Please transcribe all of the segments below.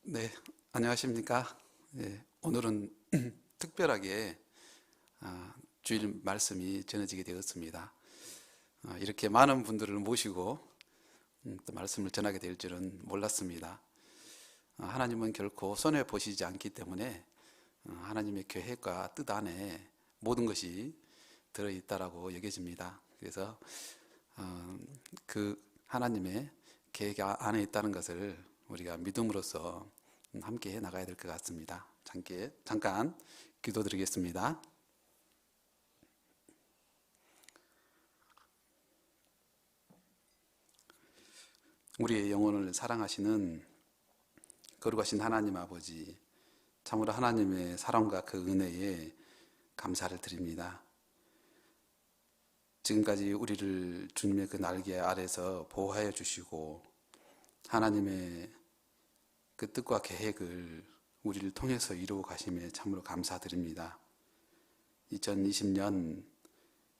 네, 안녕하십니까? 오늘은 특별하게 주일 말씀이 전해지게 되었습니다. 이렇게 많은 분들을 모시고 또 말씀을 전하게 될 줄은 몰랐습니다. 하나님은 결코 손해 보시지 않기 때문에 하나님의 계획과 뜻 안에 모든 것이 들어있다라고 여겨집니다. 그래서 그 하나님의 계획 안에 있다는 것을 우리가 믿음으로써 함께 해 나가야 될 것 같습니다. 잠깐 기도드리겠습니다. 우리의 영혼을 사랑하시는 거룩하신 하나님 아버지, 참으로 하나님의 사랑과 그 은혜에 감사를 드립니다. 지금까지 우리를 주님의 그 날개 아래서 보호하여 주시고 하나님의 그 뜻과 계획을 우리를 통해서 이루어 가심에 참으로 감사드립니다. 2020년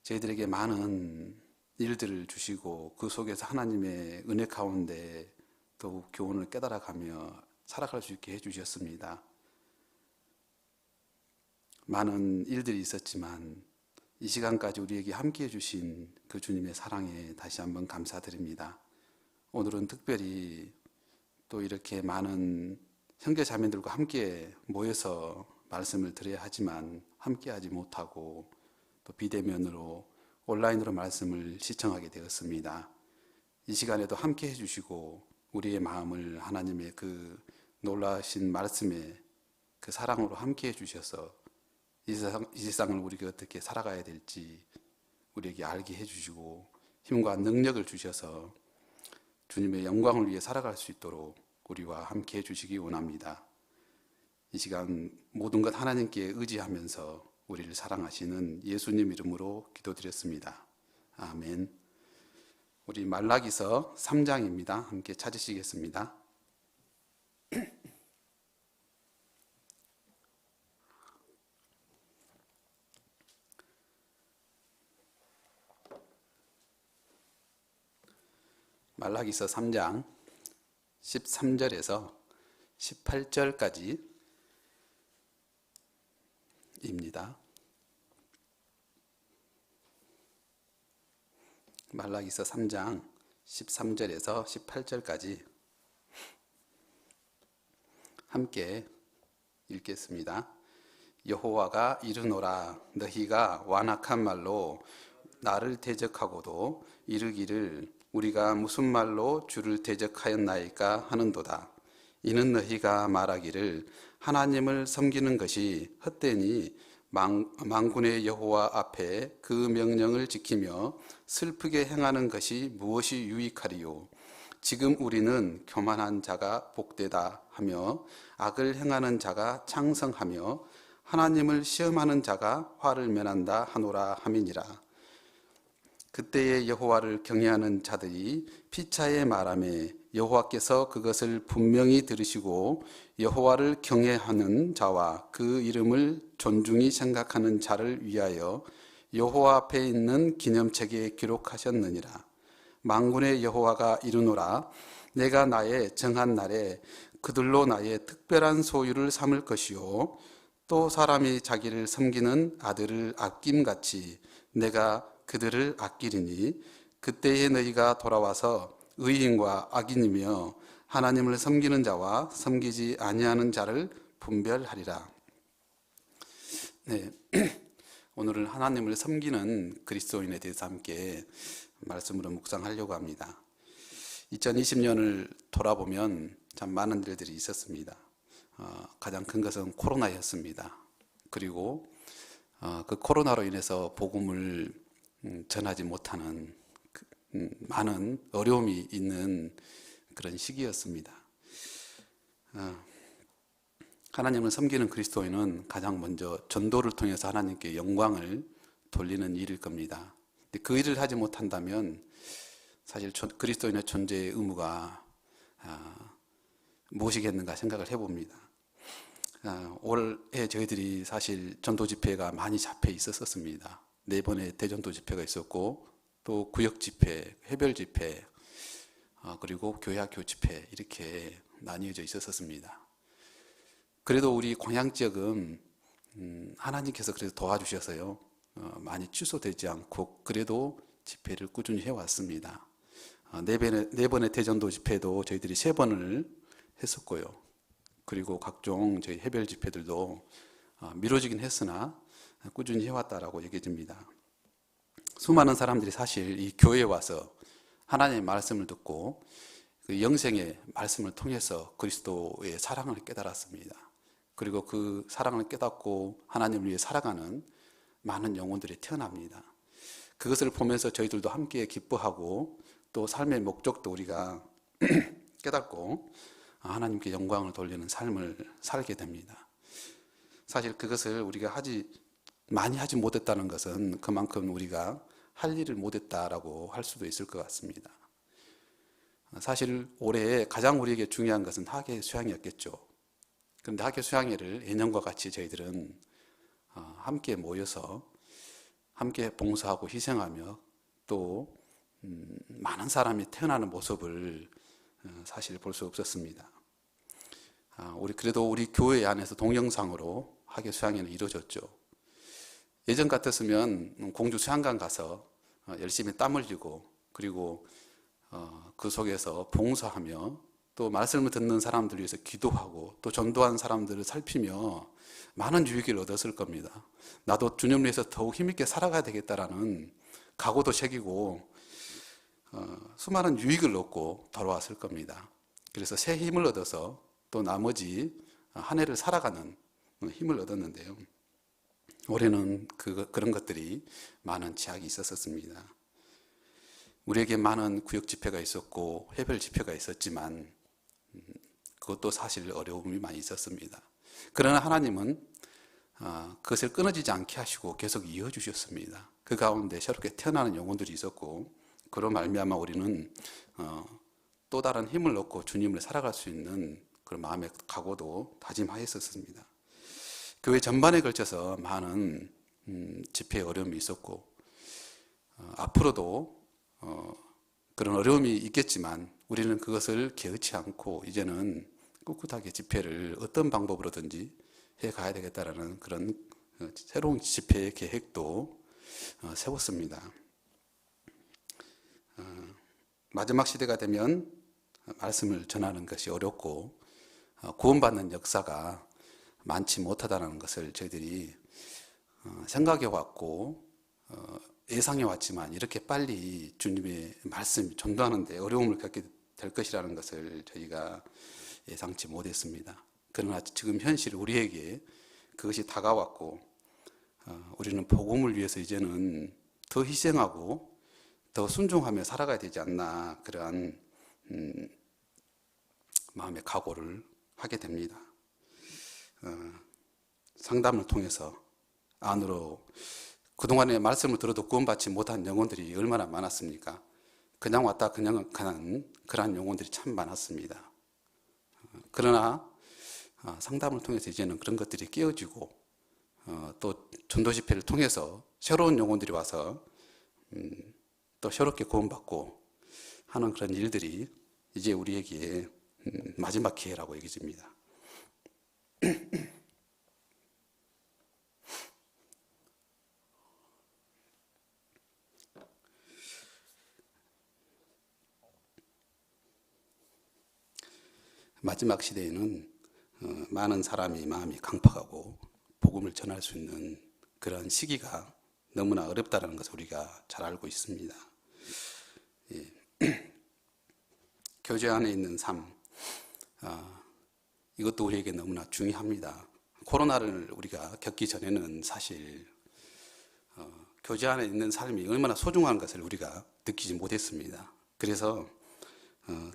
저희들에게 많은 일들을 주시고 그 속에서 하나님의 은혜 가운데 더욱 교훈을 깨달아가며 살아갈 수 있게 해주셨습니다. 많은 일들이 있었지만 이 시간까지 우리에게 함께해 주신 그 주님의 사랑에 다시 한번 감사드립니다. 오늘은 특별히 또 이렇게 많은 형제 자매들과 함께 모여서 말씀을 드려야 하지만 함께하지 못하고 또 비대면으로 온라인으로 말씀을 시청하게 되었습니다. 이 시간에도 함께 해주시고 우리의 마음을 하나님의 그 놀라신 말씀에 그 사랑으로 함께 해주셔서 이 세상을 우리가 어떻게 살아가야 될지 우리에게 알게 해주시고 힘과 능력을 주셔서 주님의 영광을 위해 살아갈 수 있도록 우리와 함께 해주시기 원합니다. 이 시간 모든 것 하나님께 의지하면서 우리를 사랑하시는 예수님 이름으로 기도드렸습니다. 아멘. 우리 말라기서 3장입니다. 함께 찾으시겠습니다. 말라기서 3장 13절에서 18절까지 입니다. 말라기서 3장 13절에서 18절까지 함께 읽겠습니다. 여호와가 이르노라, 너희가 완악한 말로 나를 대적하고도 이르기를 우리가 무슨 말로 주를 대적하였나이까 하는도다. 이는 너희가 말하기를 하나님을 섬기는 것이 헛되니 만군의 여호와 앞에 그 명령을 지키며 슬프게 행하는 것이 무엇이 유익하리요. 지금 우리는 교만한 자가 복되다 하며 악을 행하는 자가 창성하며 하나님을 시험하는 자가 화를 면한다 하노라 함이니라. 그때에 여호와를 경외하는 자들이 피차에 말하매 여호와께서 그것을 분명히 들으시고 여호와를 경외하는 자와 그 이름을 존중히 생각하는 자를 위하여 여호와 앞에 있는 기념책에 기록하셨느니라. 만군의 여호와가 이르노라, 내가 나의 정한 날에 그들로 나의 특별한 소유를 삼을 것이요 또 사람이 자기를 섬기는 아들을 아낌같이 내가 그들을 아끼리니 그때에 너희가 돌아와서 의인과 악인이며 하나님을 섬기는 자와 섬기지 아니하는 자를 분별하리라. 네, 오늘은 하나님을 섬기는 그리스도인에 대해서 함께 말씀으로 묵상하려고 합니다. 2020년을 돌아보면 참 많은 일들이 있었습니다. 가장 큰 것은 코로나였습니다. 그리고 그 코로나로 인해서 복음을 전하지 못하는 많은 어려움이 있는 그런 시기였습니다. 하나님을 섬기는 그리스도인은 가장 먼저 전도를 통해서 하나님께 영광을 돌리는 일일 겁니다. 그 일을 하지 못한다면 사실 그리스도인의 존재의 의무가 무엇이겠는가 생각을 해봅니다. 올해 저희들이 사실 전도 집회가 많이 잡혀 있었습니다. 4번의 대전도 집회가 있었고 또 구역 집회, 해별 집회, 그리고 교회 학교 집회 이렇게 나뉘어져 있었습니다. 그래도 우리 광양 지역은 하나님께서 그래도 도와주셔서요. 많이 취소되지 않고 그래도 집회를 꾸준히 해왔습니다. 네 번의 대전도 집회도 저희들이 3번을 했었고요. 그리고 각종 저희 해별 집회들도 미뤄지긴 했으나 꾸준히 해왔다라고 얘기해집니다. 수많은 사람들이 사실 이 교회에 와서 하나님의 말씀을 듣고 그 영생의 말씀을 통해서 그리스도의 사랑을 깨달았습니다. 그리고 그 사랑을 깨닫고 하나님을 위해 살아가는 많은 영혼들이 태어납니다. 그것을 보면서 저희들도 함께 기뻐하고 또 삶의 목적도 우리가 깨닫고 하나님께 영광을 돌리는 삶을 살게 됩니다. 사실 그것을 우리가 많이 하지 못했다는 것은 그만큼 우리가 할 일을 못했다라고 할 수도 있을 것 같습니다. 사실 올해 가장 우리에게 중요한 것은 학예 수양회였겠죠. 그런데 학예 수양회를 예년과 같이 저희들은 함께 모여서 함께 봉사하고 희생하며 또 많은 사람이 태어나는 모습을 사실 볼 수 없었습니다. 그래도 우리 교회 안에서 동영상으로 학예 수양회는 이루어졌죠. 예전 같았으면 공주 수양관 가서 열심히 땀 흘리고 그리고 그 속에서 봉사하며 또 말씀을 듣는 사람들 위해서 기도하고 또 전도한 사람들을 살피며 많은 유익을 얻었을 겁니다. 나도 주님을 위해서 더욱 힘있게 살아가야 되겠다라는 각오도 새기고 수많은 유익을 얻고 돌아왔을 겁니다. 그래서 새 힘을 얻어서 또 나머지 한 해를 살아가는 힘을 얻었는데요. 올해는 그런 것들이 많은 제약이 있었습니다. 우리에게 많은 구역 집회가 있었고 해별 집회가 있었지만 그것도 사실 어려움이 많이 있었습니다. 그러나 하나님은 그것을 끊어지지 않게 하시고 계속 이어주셨습니다. 그 가운데 새롭게 태어나는 영혼들이 있었고 그로 말미암아 우리는 또 다른 힘을 얻고 주님을 살아갈 수 있는 그런 마음의 각오도 다짐하였었습니다. 교회 전반에 걸쳐서 많은 집회의 어려움이 있었고 앞으로도 그런 어려움이 있겠지만 우리는 그것을 게으치 않고 이제는 꿋꿋하게 집회를 어떤 방법으로든지 해가야 되겠다라는 그런 새로운 집회의 계획도 세웠습니다. 마지막 시대가 되면 말씀을 전하는 것이 어렵고 구원받는 역사가 많지 못하다는 것을 저희들이 생각해 왔고 예상해 왔지만 이렇게 빨리 주님의 말씀 전도하는 데 어려움을 겪게 될 것이라는 것을 저희가 예상치 못했습니다. 그러나 지금 현실 우리에게 그것이 다가왔고 우리는 복음을 위해서 이제는 더 희생하고 더 순종하며 살아가야 되지 않나 그러한 마음의 각오를 하게 됩니다. 상담을 통해서 안으로 그동안의 말씀을 들어도 구원받지 못한 영혼들이 얼마나 많았습니까? 그냥 왔다 그냥 가는 그러한 영혼들이 참 많았습니다. 그러나 상담을 통해서 이제는 그런 것들이 깨어지고 또 전도 집회를 통해서 새로운 영혼들이 와서 또 새롭게 구원받고 하는 그런 일들이 이제 우리에게 마지막 기회라고 여겨집니다. 마지막 시대에는 많은 사람이 마음이 강팍하고 복음을 전할 수 있는 그런 시기가 너무나 어렵다는 것을 우리가 잘 알고 있습니다. 예. 교제 안에 있는 삶, 이것도 우리에게 너무나 중요합니다. 코로나를 우리가 겪기 전에는 사실 교제 안에 있는 삶이 얼마나 소중한 것을 우리가 느끼지 못했습니다. 그래서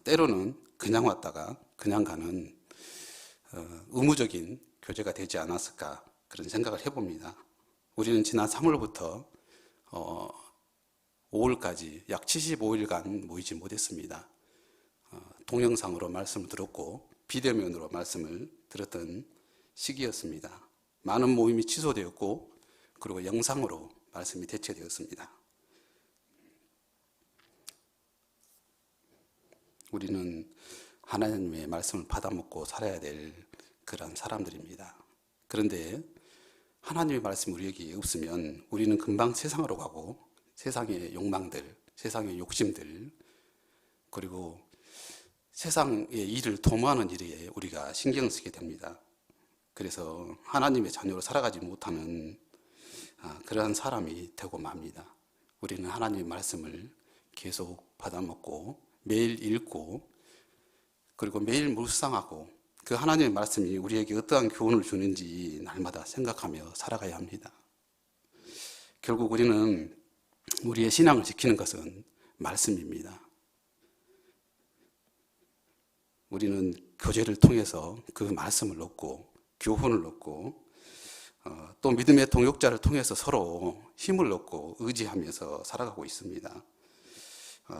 때로는 그냥 왔다가 그냥 가는 의무적인 교제가 되지 않았을까 그런 생각을 해봅니다. 우리는 지난 3월부터 5월까지 약 75일간 모이지 못했습니다. 동영상으로 말씀을 들었고 비대면으로 말씀을 들었던 시기였습니다. 많은 모임이 취소되었고 그리고 영상으로 말씀이 대체되었습니다. 우리는 하나님의 말씀을 받아먹고 살아야 될 그런 사람들입니다. 그런데 하나님의 말씀이 우리에게 없으면 우리는 금방 세상으로 가고 세상의 욕망들, 세상의 욕심들, 그리고 세상의 일을 도모하는 일에 우리가 신경을 쓰게 됩니다. 그래서 하나님의 자녀로 살아가지 못하는 그러한 사람이 되고 맙니다. 우리는 하나님의 말씀을 계속 받아먹고 매일 읽고 그리고 매일 묵상하고 그 하나님의 말씀이 우리에게 어떠한 교훈을 주는지 날마다 생각하며 살아가야 합니다. 결국 우리는 우리의 신앙을 지키는 것은 말씀입니다. 우리는 교제를 통해서 그 말씀을 얻고 교훈을 얻고 또 믿음의 동역자를 통해서 서로 힘을 얻고 의지하면서 살아가고 있습니다.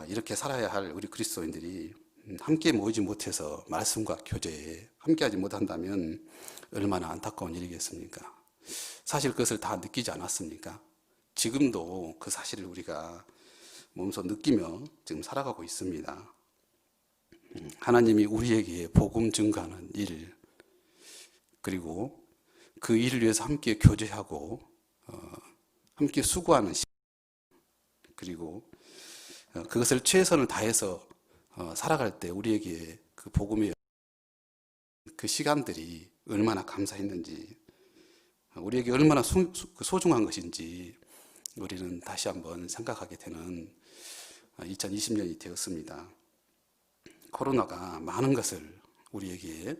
이렇게 살아야 할 우리 그리스도인들이 함께 모이지 못해서 말씀과 교제에 함께하지 못한다면 얼마나 안타까운 일이겠습니까? 사실 그것을 다 느끼지 않았습니까? 지금도 그 사실을 우리가 몸소 느끼며 지금 살아가고 있습니다. 하나님이 우리에게 복음 증거하는 일, 그리고 그 일을 위해서 함께 교제하고 함께 수고하는 시간, 그리고 그것을 최선을 다해서 살아갈 때 우리에게 그 복음의 그 시간들이 얼마나 감사했는지, 우리에게 얼마나 소중한 것인지 우리는 다시 한번 생각하게 되는 2020년이 되었습니다. 코로나가 많은 것을 우리에게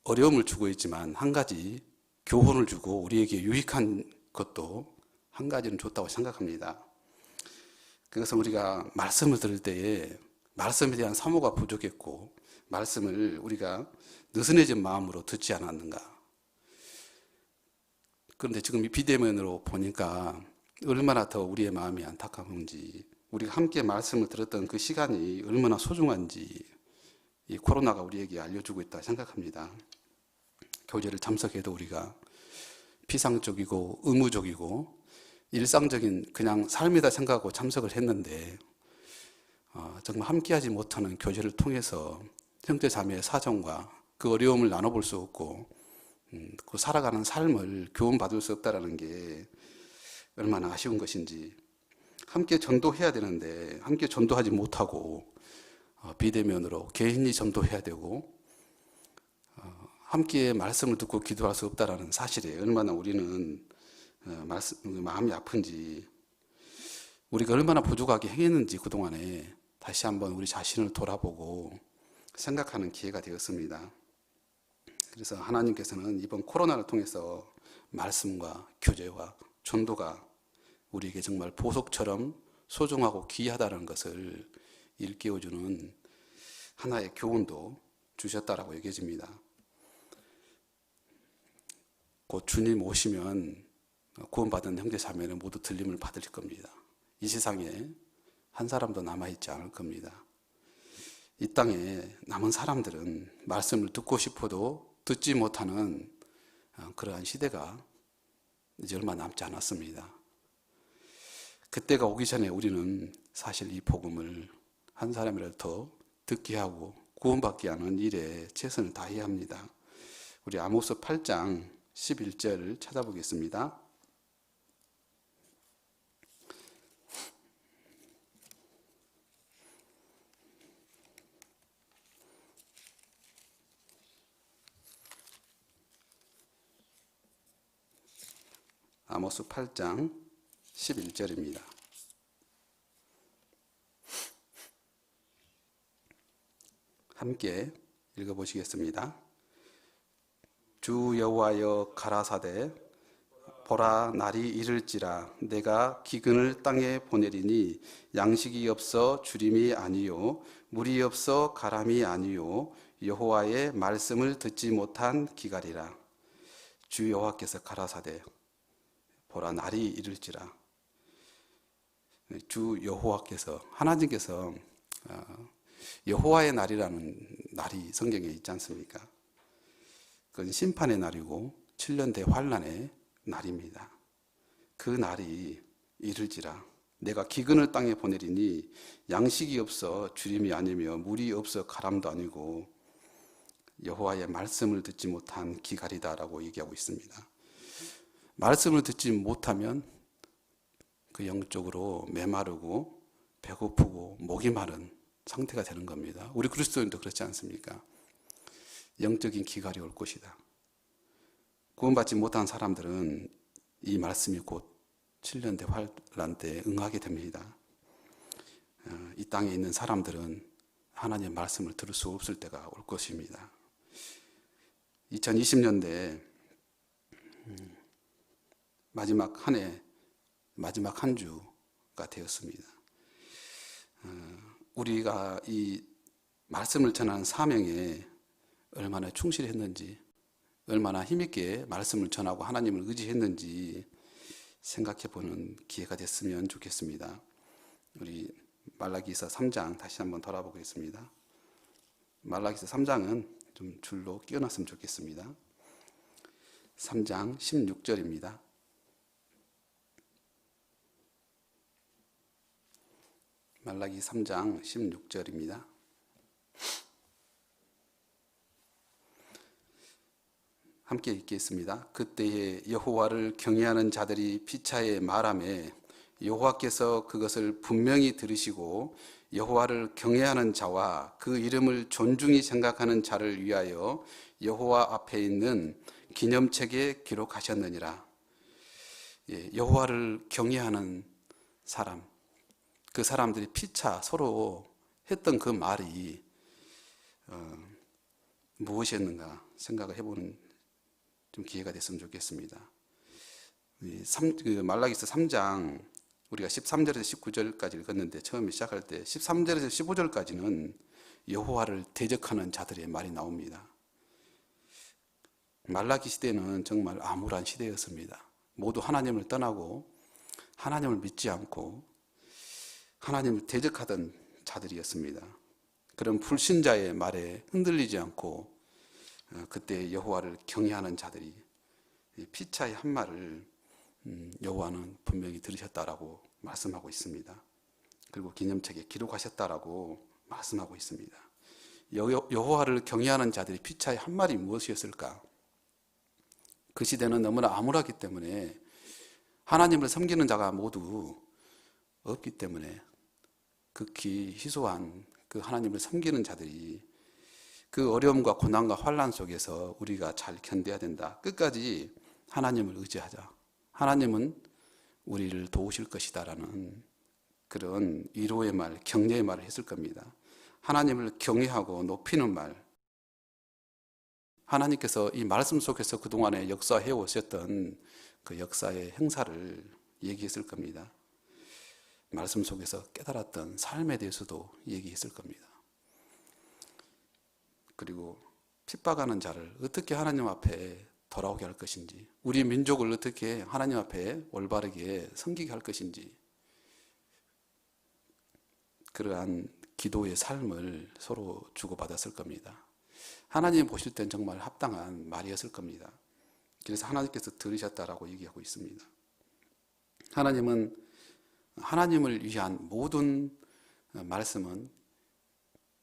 어려움을 주고 있지만 한 가지 교훈을 주고 우리에게 유익한 것도 한 가지는 줬다고 생각합니다. 그것은 우리가 말씀을 들을 때에 말씀에 대한 사모가 부족했고 말씀을 우리가 느슨해진 마음으로 듣지 않았는가. 그런데 지금 이 비대면으로 보니까 얼마나 더 우리의 마음이 안타까운지, 우리가 함께 말씀을 들었던 그 시간이 얼마나 소중한지 이 코로나가 우리에게 알려주고 있다 생각합니다. 교제를 참석해도 우리가 피상적이고 의무적이고 일상적인 그냥 삶이다 생각하고 참석을 했는데 정말 함께하지 못하는 교제를 통해서 형제 자매의 사정과 그 어려움을 나눠볼 수 없고 그 살아가는 삶을 교훈받을 수 없다는 게 얼마나 아쉬운 것인지, 함께 전도해야 되는데 함께 전도하지 못하고 비대면으로 개인이 전도해야 되고 함께 말씀을 듣고 기도할 수 없다는 사실에 얼마나 우리는 마음이 아픈지, 우리가 얼마나 부족하게 행했는지 그동안에 다시 한번 우리 자신을 돌아보고 생각하는 기회가 되었습니다. 그래서 하나님께서는 이번 코로나를 통해서 말씀과 교제와 전도가 우리에게 정말 보석처럼 소중하고 귀하다는 것을 일깨워주는 하나의 교훈도 주셨다라고 여겨집니다. 곧 주님 오시면 구원받은 형제 자매는 모두 들림을 받을 겁니다. 이 세상에 한 사람도 남아있지 않을 겁니다. 이 땅에 남은 사람들은 말씀을 듣고 싶어도 듣지 못하는 그러한 시대가 이제 얼마 남지 않았습니다. 그때가 오기 전에 우리는 사실 이 복음을 한 사람이라도 더 듣게 하고 구원받게 하는 일에 최선을 다해야 합니다. 우리 아모스 8장 11절을 찾아보겠습니다. 아모스 8장 11절입니다. 함께 읽어보시겠습니다. 주 여호와여 가라사대 보라 날이 이를지라 내가 기근을 땅에 보내리니 양식이 없어 주림이 아니요 물이 없어 가람이 아니요 여호와의 말씀을 듣지 못한 기갈이라. 주 여호와께서 가라사대 보라 날이 이를지라. 주 여호와께서, 하나님께서 여호와의 날이라는 날이 성경에 있지 않습니까? 그건 심판의 날이고 7년 대환란의 날입니다. 그 날이 이를지라 내가 기근을 땅에 보내리니 양식이 없어 주림이 아니며 물이 없어 가람도 아니고 여호와의 말씀을 듣지 못한 기갈이다라고 얘기하고 있습니다. 말씀을 듣지 못하면 그 영적으로 메마르고 배고프고 목이 마른 상태가 되는 겁니다. 우리 그리스도인도 그렇지 않습니까? 영적인 기갈이 올 것이다. 구원받지 못한 사람들은 이 말씀이 곧 7년 대환란 때 응하게 됩니다. 이 땅에 있는 사람들은 하나님의 말씀을 들을 수 없을 때가 올 것입니다. 2020년대 마지막 한 해, 마지막 한 주가 되었습니다. 우리가 이 말씀을 전하는 사명에 얼마나 충실했는지, 얼마나 힘있게 말씀을 전하고 하나님을 의지했는지 생각해보는 기회가 됐으면 좋겠습니다. 우리 말라기서 3장 다시 한번 돌아보겠습니다. 말라기서 3장은 좀 줄로 끼워놨으면 좋겠습니다. 3장 16절입니다. 말라기 3장 16절입니다. 함께 읽겠습니다. 그때에 여호와를 경외하는 자들이 피차에 말하매 여호와께서 그것을 분명히 들으시고 여호와를 경외하는 자와 그 이름을 존중히 생각하는 자를 위하여 여호와 앞에 있는 기념책에 기록하셨느니라. 여호와를 경외하는 사람, 그 사람들이 피차 서로 했던 그 말이 무엇이었는가 생각을 해보는 좀 기회가 됐으면 좋겠습니다. 말라기서 3장 우리가 13절에서 19절까지 읽었는데 처음에 시작할 때 13절에서 15절까지는 여호와를 대적하는 자들의 말이 나옵니다. 말라기 시대는 정말 암울한 시대였습니다. 모두 하나님을 떠나고 하나님을 믿지 않고 하나님을 대적하던 자들이었습니다. 그런 불신자의 말에 흔들리지 않고 그때 여호와를 경외하는 자들이 피차의 한 말을 여호와는 분명히 들으셨다라고 말씀하고 있습니다. 그리고 기념책에 기록하셨다라고 말씀하고 있습니다. 여호와를 경외하는 자들이 피차의 한 말이 무엇이었을까? 그 시대는 너무나 암울하기 때문에 하나님을 섬기는 자가 모두 없기 때문에 극히 희소한 그 하나님을 섬기는 자들이 그 어려움과 고난과 환난 속에서 우리가 잘 견뎌야 된다. 끝까지 하나님을 의지하자. 하나님은 우리를 도우실 것이다라는 그런 위로의 말, 격려의 말을 했을 겁니다. 하나님을 경외하고 높이는 말. 하나님께서 이 말씀 속에서 그동안에 역사해 오셨던 그 역사의 행사를 얘기했을 겁니다. 말씀 속에서 깨달았던 삶에 대해서도 얘기했을 겁니다. 그리고 핍박하는 자를 어떻게 하나님 앞에 돌아오게 할 것인지, 우리 민족을 어떻게 하나님 앞에 올바르게 섬기게 할 것인지, 그러한 기도의 삶을 서로 주고받았을 겁니다. 하나님 보실 땐 정말 합당한 말이었을 겁니다. 그래서 하나님께서 들으셨다라고 얘기하고 있습니다. 하나님은 하나님을 위한 모든 말씀은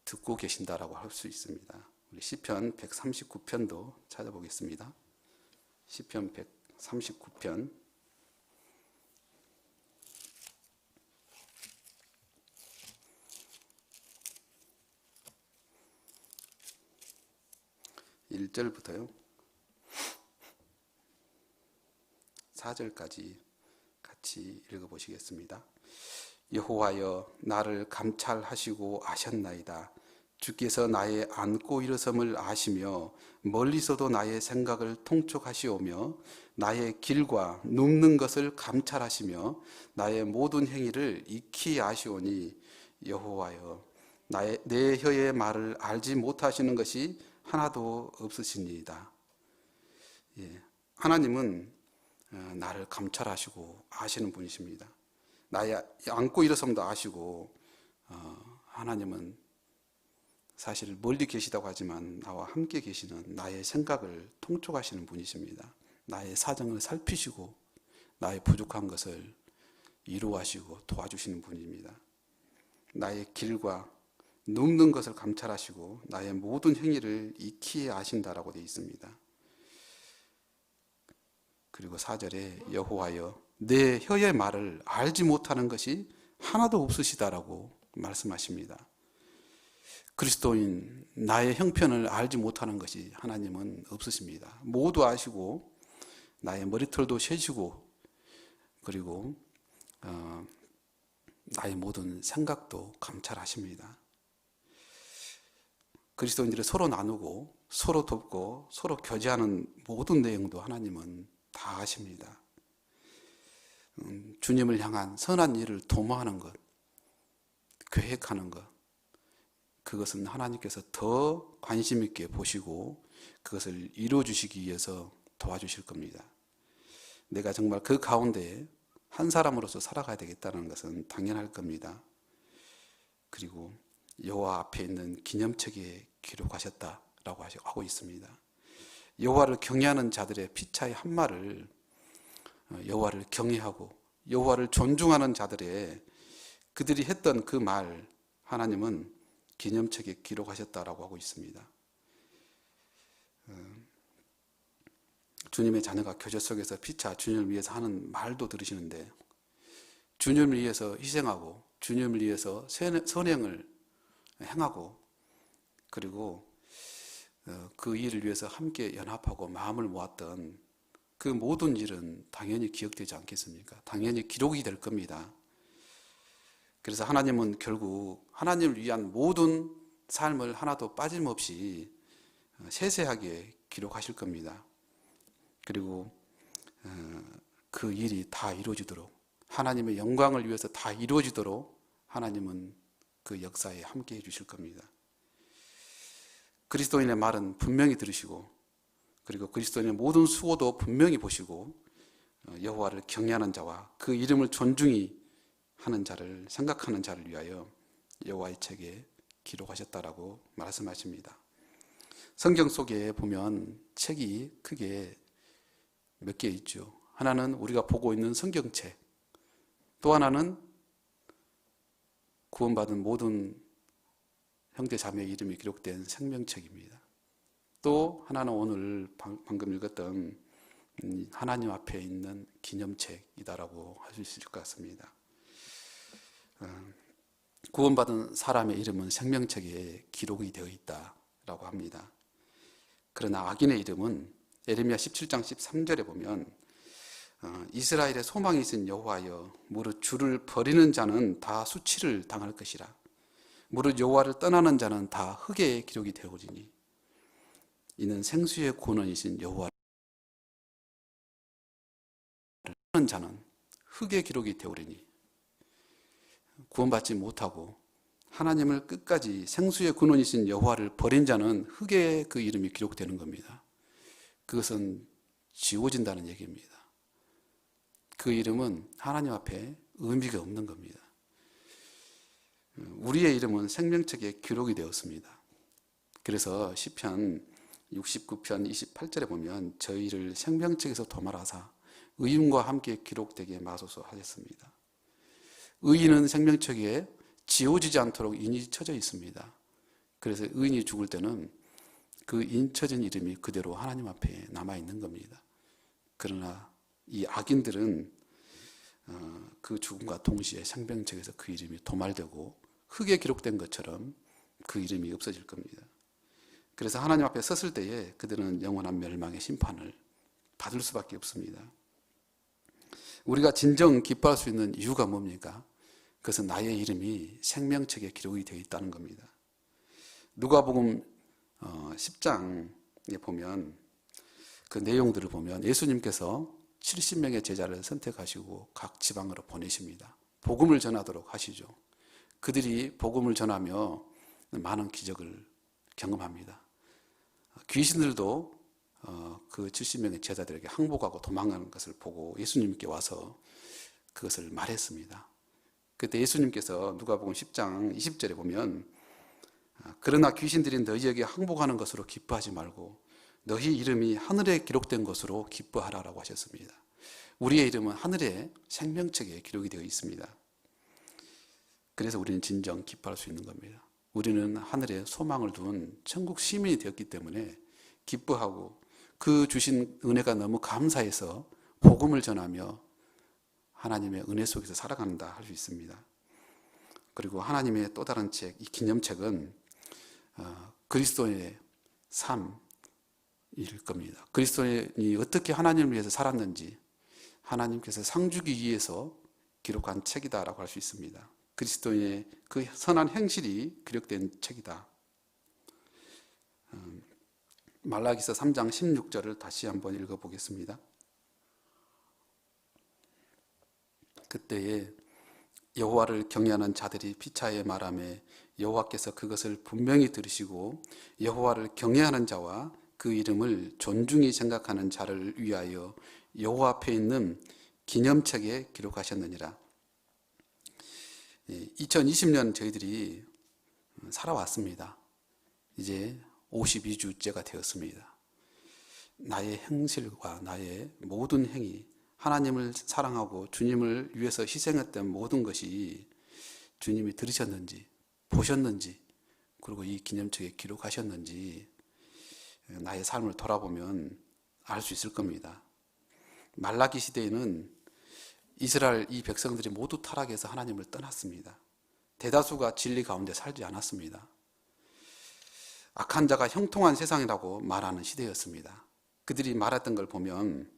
듣고 계신다라고 할 수 있습니다. 우리 시편 139편도 찾아보겠습니다. 시편 139편 1절부터요 4절까지 같이 읽어보시겠습니다. 여호와여 나를 감찰하시고 아셨나이다. 주께서 나의 앉고 일어섬을 아시며 멀리서도 나의 생각을 통촉하시오며 나의 길과 눕는 것을 감찰하시며 나의 모든 행위를 익히 아시오니 여호와여 내 혀의 말을 알지 못하시는 것이 하나도 없으시니이다. 하나님은 나를 감찰하시고 아시는 분이십니다. 나의 앉고 일어섬도 아시고 하나님은 사실 멀리 계시다고 하지만 나와 함께 계시는 나의 생각을 통촉하시는 분이십니다. 나의 사정을 살피시고 나의 부족한 것을 이루하시고 도와주시는 분입니다. 나의 길과 눕는 것을 감찰하시고 나의 모든 행위를 익히 아신다라고 되어 있습니다. 그리고 4절에 여호와여 내 혀의 말을 알지 못하는 것이 하나도 없으시다라고 말씀하십니다. 그리스도인 나의 형편을 알지 못하는 것이 하나님은 없으십니다. 모두 아시고 나의 머리털도 세시고 그리고 나의 모든 생각도 감찰하십니다. 그리스도인들이 서로 나누고 서로 돕고 서로 교제하는 모든 내용도 하나님은 다 아십니다. 주님을 향한 선한 일을 도모하는 것, 계획하는 것, 그것은 하나님께서 더 관심 있게 보시고 그것을 이루어 주시기 위해서 도와주실 겁니다. 내가 정말 그 가운데 한 사람으로서 살아가야 되겠다는 것은 당연할 겁니다. 그리고 여호와 앞에 있는 기념책에 기록하셨다라고 하고 있습니다. 여호와를 경외하는 자들의 피차의 한 말을 여호와를 경외하고 여호와를 존중하는 자들의 그들이 했던 그 말 하나님은 기념책에 기록하셨다라고 하고 있습니다. 주님의 자녀가 교제 속에서 피차 주님을 위해서 하는 말도 들으시는데 주님을 위해서 희생하고 주님을 위해서 선행을 행하고 그리고 그 일을 위해서 함께 연합하고 마음을 모았던 그 모든 일은 당연히 기억되지 않겠습니까? 당연히 기록이 될 겁니다. 그래서 하나님은 결국 하나님을 위한 모든 삶을 하나도 빠짐없이 세세하게 기록하실 겁니다. 그리고 그 일이 다 이루어지도록 하나님의 영광을 위해서 다 이루어지도록 하나님은 그 역사에 함께 해주실 겁니다. 그리스도인의 말은 분명히 들으시고 그리고 그리스도인의 모든 수고도 분명히 보시고 여호와를 경외하는 자와 그 이름을 존중히 하는 자를 생각하는 자를 위하여 여호와의 책에 기록하셨다라고 말씀하십니다. 성경 속에 보면 책이 크게 몇 개 있죠. 하나는 우리가 보고 있는 성경책, 또 하나는 구원받은 모든 형제 자매의 이름이 기록된 생명책입니다. 또 하나는 오늘 방금 읽었던 하나님 앞에 있는 기념책이다라고 할 수 있을 것 같습니다. 구원받은 사람의 이름은 생명책에 기록이 되어 있다라고 합니다. 그러나 악인의 이름은 예레미야 17장 13절에 보면 이스라엘의 소망이 있은 여호와여 무릇 주를 버리는 자는 다 수치를 당할 것이라 무릇 여호와를 떠나는 자는 다 흙에 기록이 되오리니 이는 생수의 근원이신 여호와를 떠나는 자는 흙에 기록이 되오리니 구원받지 못하고 하나님을 끝까지 생수의 근원이신 여호와를 버린 자는 흙에 그 이름이 기록되는 겁니다. 그것은 지워진다는 얘기입니다. 그 이름은 하나님 앞에 의미가 없는 겁니다. 우리의 이름은 생명책에 기록이 되었습니다. 그래서 시편 69편 28절에 보면 저희를 생명책에서 도말하사 의인과 함께 기록되게 마소서 하셨습니다. 의인은 생명책에 지워지지 않도록 인이 쳐져 있습니다. 그래서 의인이 죽을 때는 그 인쳐진 이름이 그대로 하나님 앞에 남아있는 겁니다. 그러나 이 악인들은 그 죽음과 동시에 생명책에서 그 이름이 도말되고 흙에 기록된 것처럼 그 이름이 없어질 겁니다. 그래서 하나님 앞에 섰을 때에 그들은 영원한 멸망의 심판을 받을 수밖에 없습니다. 우리가 진정 기뻐할 수 있는 이유가 뭡니까? 그것은 나의 이름이 생명책에 기록이 되어 있다는 겁니다. 누가복음 10장에 보면 그 내용들을 보면 예수님께서 70명의 제자를 선택하시고 각 지방으로 보내십니다. 복음을 전하도록 하시죠. 그들이 복음을 전하며 많은 기적을 경험합니다. 귀신들도 그 70명의 제자들에게 항복하고 도망가는 것을 보고 예수님께 와서 그것을 말했습니다. 그때 예수님께서 누가복음 10장 20절에 보면 그러나 귀신들이 너희에게 항복하는 것으로 기뻐하지 말고 너희 이름이 하늘에 기록된 것으로 기뻐하라라고 하셨습니다. 우리의 이름은 하늘의 생명책에 기록이 되어 있습니다. 그래서 우리는 진정 기뻐할 수 있는 겁니다. 우리는 하늘에 소망을 둔 천국 시민이 되었기 때문에 기뻐하고 그 주신 은혜가 너무 감사해서 복음을 전하며 하나님의 은혜 속에서 살아간다 할 수 있습니다. 그리고 하나님의 또 다른 책, 이 기념책은 그리스도의 삶일 겁니다. 그리스도인이 어떻게 하나님을 위해서 살았는지 하나님께서 상주기 위해서 기록한 책이다라고 할 수 있습니다. 그리스도인의 그 선한 행실이 기록된 책이다. 말라기서 3장 16절을 다시 한번 읽어보겠습니다. 그때에 여호와를 경외하는 자들이 피차에 말하며 여호와께서 그것을 분명히 들으시고 여호와를 경외하는 자와 그 이름을 존중히 생각하는 자를 위하여 여호와 앞에 있는 기념책에 기록하셨느니라. 2020년 저희들이 살아왔습니다. 이제 52주째가 되었습니다. 나의 행실과 나의 모든 행위, 하나님을 사랑하고 주님을 위해서 희생했던 모든 것이 주님이 들으셨는지 보셨는지 그리고 이 기념책에 기록하셨는지 나의 삶을 돌아보면 알 수 있을 겁니다. 말라기 시대에는 이스라엘 이 백성들이 모두 타락해서 하나님을 떠났습니다. 대다수가 진리 가운데 살지 않았습니다. 악한 자가 형통한 세상이라고 말하는 시대였습니다. 그들이 말했던 걸 보면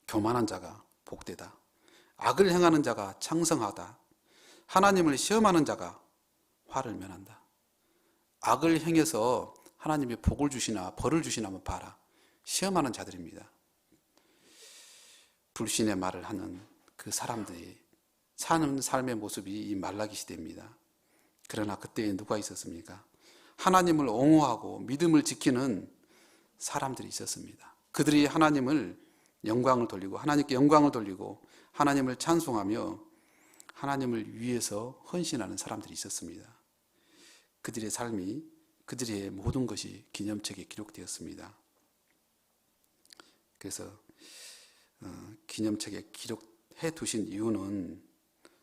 교만한 자가 복되다. 악을 행하는 자가 창성하다. 하나님을 시험하는 자가 화를 면한다. 악을 행해서 하나님이 복을 주시나 벌을 주시나 한번 봐라. 시험하는 자들입니다. 불신의 말을 하는 그 사람들이 사는 삶의 모습이 이 말라기 시대입니다. 그러나 그때에 누가 있었습니까? 하나님을 옹호하고 믿음을 지키는 사람들이 있었습니다. 그들이 하나님을 영광을 돌리고 하나님께 영광을 돌리고 하나님을 찬송하며 하나님을 위해서 헌신하는 사람들이 있었습니다. 그들의 삶이 그들의 모든 것이 기념책에 기록되었습니다. 그래서 기념책에 기록해 두신 이유는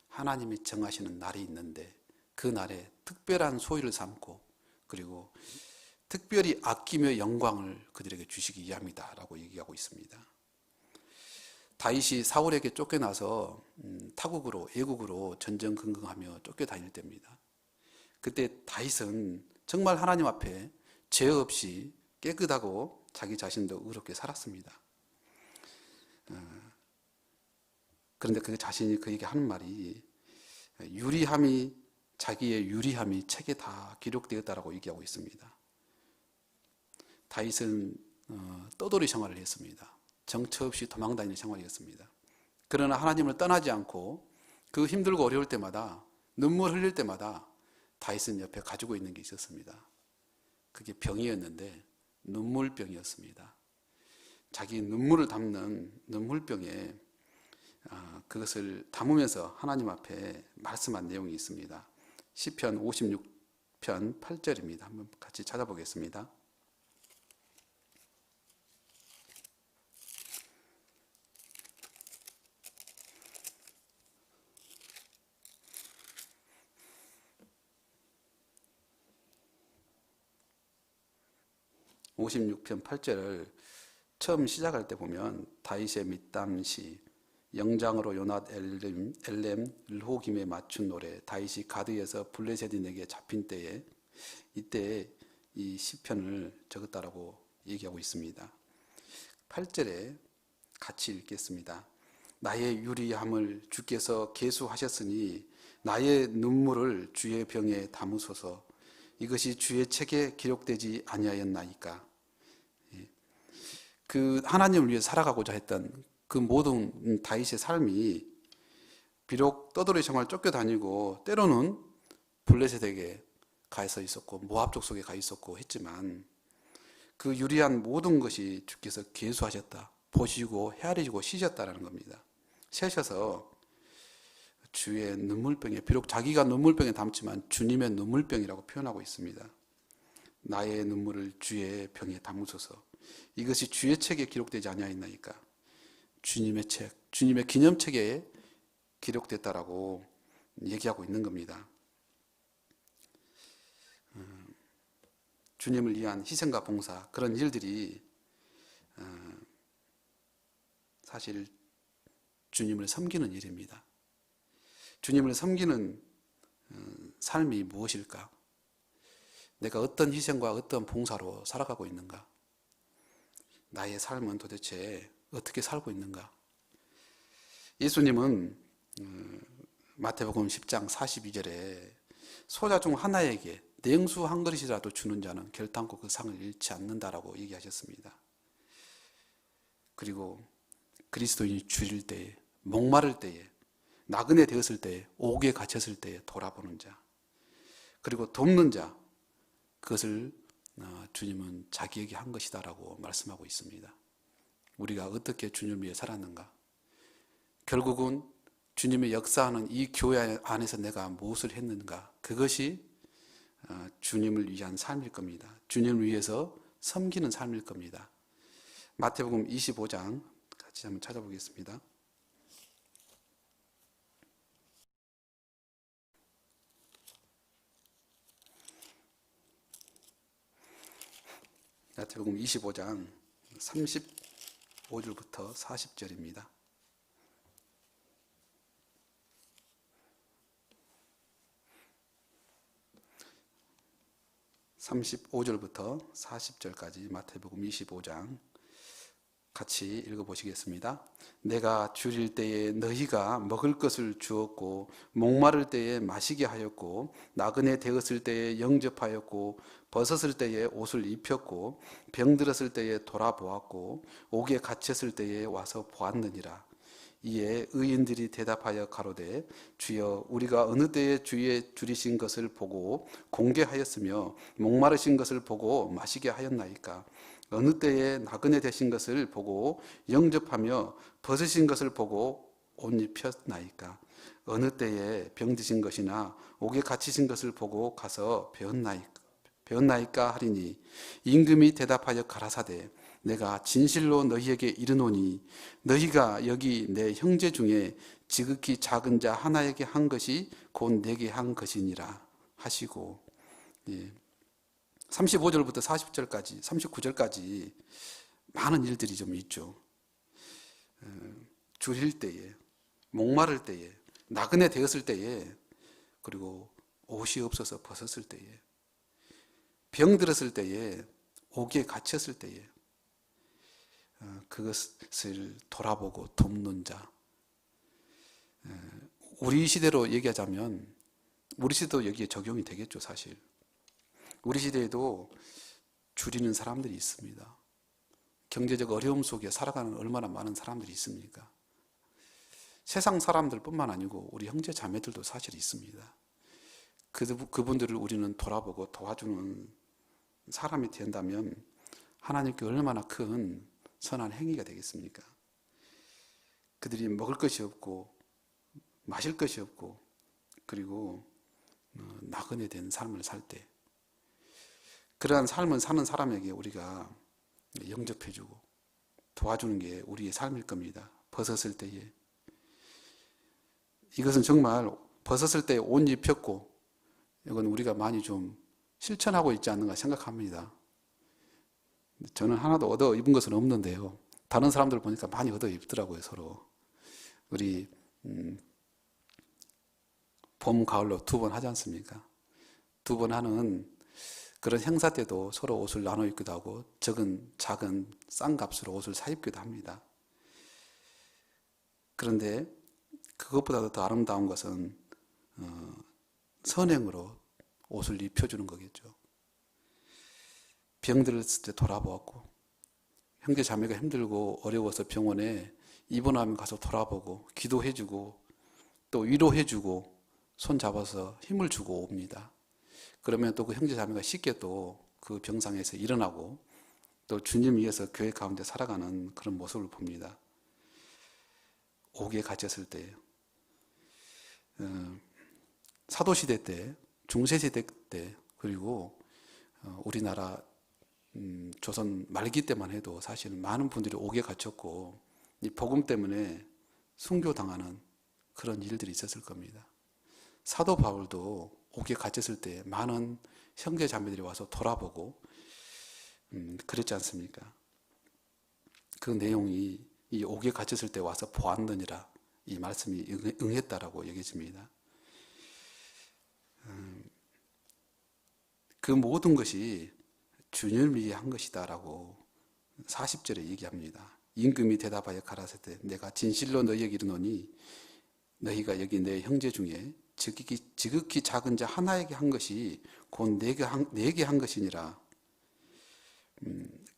하나님이 정하시는 날이 있는데 그 날에 특별한 소유를 삼고 그리고 특별히 아끼며 영광을 그들에게 주시기 위함이다 라고 얘기하고 있습니다. 다윗이 사울에게 쫓겨나서 타국으로 애국으로 전전긍긍하며 쫓겨다닐 때입니다. 그때 다윗은 정말 하나님 앞에 죄 없이 깨끗하고 자기 자신도 의롭게 살았습니다. 그런데 그 자신이 그에게 하는 말이 자기의 유리함이 책에 다 기록되었다라고 얘기하고 있습니다. 다윗은 떠돌이 생활을 했습니다. 정처 없이 도망다니는 생활이었습니다. 그러나 하나님을 떠나지 않고 그 힘들고 어려울 때마다 눈물 흘릴 때마다 다윗은 옆에 가지고 있는 게 있었습니다. 그게 병이었는데 눈물병이었습니다. 자기 눈물을 담는 눈물병에 그것을 담으면서 하나님 앞에 말씀한 내용이 있습니다. 시편 56편 8절입니다. 한번 같이 찾아보겠습니다. (56편 8절을) 처음 시작할 때 보면 다윗의 밑담시 영장으로 요낫 엘렘 르호김에 맞춘 노래 다윗이 가드에서 블레셋인에게 잡힌 때에 이때 이 시편을 적었다라고 얘기하고 있습니다. 8절에 같이 읽겠습니다. 나의 유리함을 주께서 계수하셨으니 나의 눈물을 주의 병에 담으소서. 이것이 주의 책에 기록되지 아니하였나이까. 그 하나님을 위해 살아가고자 했던 그 모든 다윗의 삶이 비록 떠돌이 생활 쫓겨다니고 때로는 블레셋에게 가서 있었고 모압 족속에 가 있었고 했지만 그 유리한 모든 것이 주께서 계수하셨다. 보시고 헤아리시고 쉬셨다라는 겁니다. 쉬셔서 주의 눈물병에 비록 자기가 눈물병에 담지만 주님의 눈물병이라고 표현하고 있습니다. 나의 눈물을 주의 병에 담으소서. 이것이 주의 책에 기록되지 아니하였나이까. 주님의 책, 주님의 기념책에 기록됐다라고 얘기하고 있는 겁니다. 주님을 위한 희생과 봉사, 그런 일들이 사실 주님을 섬기는 일입니다. 주님을 섬기는 삶이 무엇일까? 내가 어떤 희생과 어떤 봉사로 살아가고 있는가? 나의 삶은 도대체 어떻게 살고 있는가? 예수님은 마태복음 10장 42절에 소자 중 하나에게 냉수 한 그릇이라도 주는 자는 결단코 그 상을 잃지 않는다라고 얘기하셨습니다. 그리고 그리스도인이 줄일 때에, 목마를 때에, 나그네 되었을 때에, 옥에 갇혔을 때에 돌아보는 자, 그리고 돕는 자, 그것을 주님은 자기에게 한 것이다라고 말씀하고 있습니다. 우리가 어떻게 주님을 위해 살았는가? 결국은 주님의 역사하는 이 교회 안에서 내가 무엇을 했는가? 그것이 주님을 위한 삶일 겁니다. 주님을 위해서 섬기는 삶일 겁니다. 마태복음 25장 같이 한번 찾아보겠습니다. 마태복음 25장 35절부터 40절입니다. 35절부터 40절까지 마태복음 25장 같이 읽어보시겠습니다. 내가 줄일 때에 너희가 먹을 것을 주었고 목마를 때에 마시게 하였고 나그네 되었을 때에 영접하였고 벗었을 때에 옷을 입혔고 병들었을 때에 돌아보았고 옥에 갇혔을 때에 와서 보았느니라. 이에 의인들이 대답하여 가로되 주여 우리가 어느 때에 주의 줄이신 것을 보고 공개하였으며 목마르신 것을 보고 마시게 하였나이까? 어느 때에 나그네 되신 것을 보고 영접하며 벗으신 것을 보고 옷 입혔나이까? 어느 때에 병드신 것이나 옥에 갇히신 것을 보고 가서 배웠나이까 하리니 임금이 대답하여 가라사대 내가 진실로 너희에게 이르노니 너희가 여기 내 형제 중에 지극히 작은 자 하나에게 한 것이 곧 내게 한 것이니라 하시고, 35절부터 40절까지 39절까지 많은 일들이 좀 있죠. 줄일 때에, 목마를 때에, 나그네 되었을 때에, 그리고 옷이 없어서 벗었을 때에, 병들었을 때에, 옥에 갇혔을 때에 그것을 돌아보고 돕는 자. 우리 시대로 얘기하자면 우리 시대도 여기에 적용이 되겠죠. 사실 우리 시대에도 줄이는 사람들이 있습니다. 경제적 어려움 속에 살아가는 얼마나 많은 사람들이 있습니까? 세상 사람들뿐만 아니고 우리 형제 자매들도 사실 있습니다. 그분들을 우리는 돌아보고 도와주는 사람이 된다면 하나님께 얼마나 큰 선한 행위가 되겠습니까? 그들이 먹을 것이 없고 마실 것이 없고 그리고 나그네 된 삶을 살 때 그러한 삶을 사는 사람에게 우리가 영접해주고 도와주는 게 우리의 삶일 겁니다. 벗었을 때에 이것은 정말 벗었을 때 옷 입혔고 이건 우리가 많이 좀 실천하고 있지 않는가 생각합니다. 저는 하나도 얻어 입은 것은 없는데요. 다른 사람들 보니까 많이 얻어 입더라고요, 서로. 우리 봄, 가을로 2번 하지 않습니까? 2번 하는 그런 행사 때도 서로 옷을 나눠 입기도 하고 작은 싼 값으로 옷을 사 입기도 합니다. 그런데 그것보다도 더 아름다운 것은 선행으로 옷을 입혀주는 거겠죠. 병들었을 때 돌아보았고 형제 자매가 힘들고 어려워서 병원에 입원하면 가서 돌아보고 기도해주고 또 위로해주고 손 잡아서 힘을 주고 옵니다. 그러면 또 그 형제 자매가 쉽게 또 그 병상에서 일어나고 또 주님 위해서 교회 가운데 살아가는 그런 모습을 봅니다. 옥에 갇혔을 때 사도시대 때 중세시대 때 그리고 우리나라 조선 말기 때만 해도 사실 많은 분들이 옥에 갇혔고 이 복음 때문에 순교당하는 그런 일들이 있었을 겁니다. 사도 바울도 옥에 갇혔을 때 많은 형제 자매들이 와서 돌아보고 그랬지 않습니까? 그 내용이 이 옥에 갇혔을 때 와서 보았느니라 이 말씀이 응했다라고 여겨집니다. 그 모든 것이 주님을 위해 한 것이다라고 40절에 얘기합니다. 임금이 대답하여 가라사대 내가 진실로 너희에게 이르노니 너희가 여기 내 형제 중에 지극히 작은 자 하나에게 한 것이 곧 내게 한 것이니라.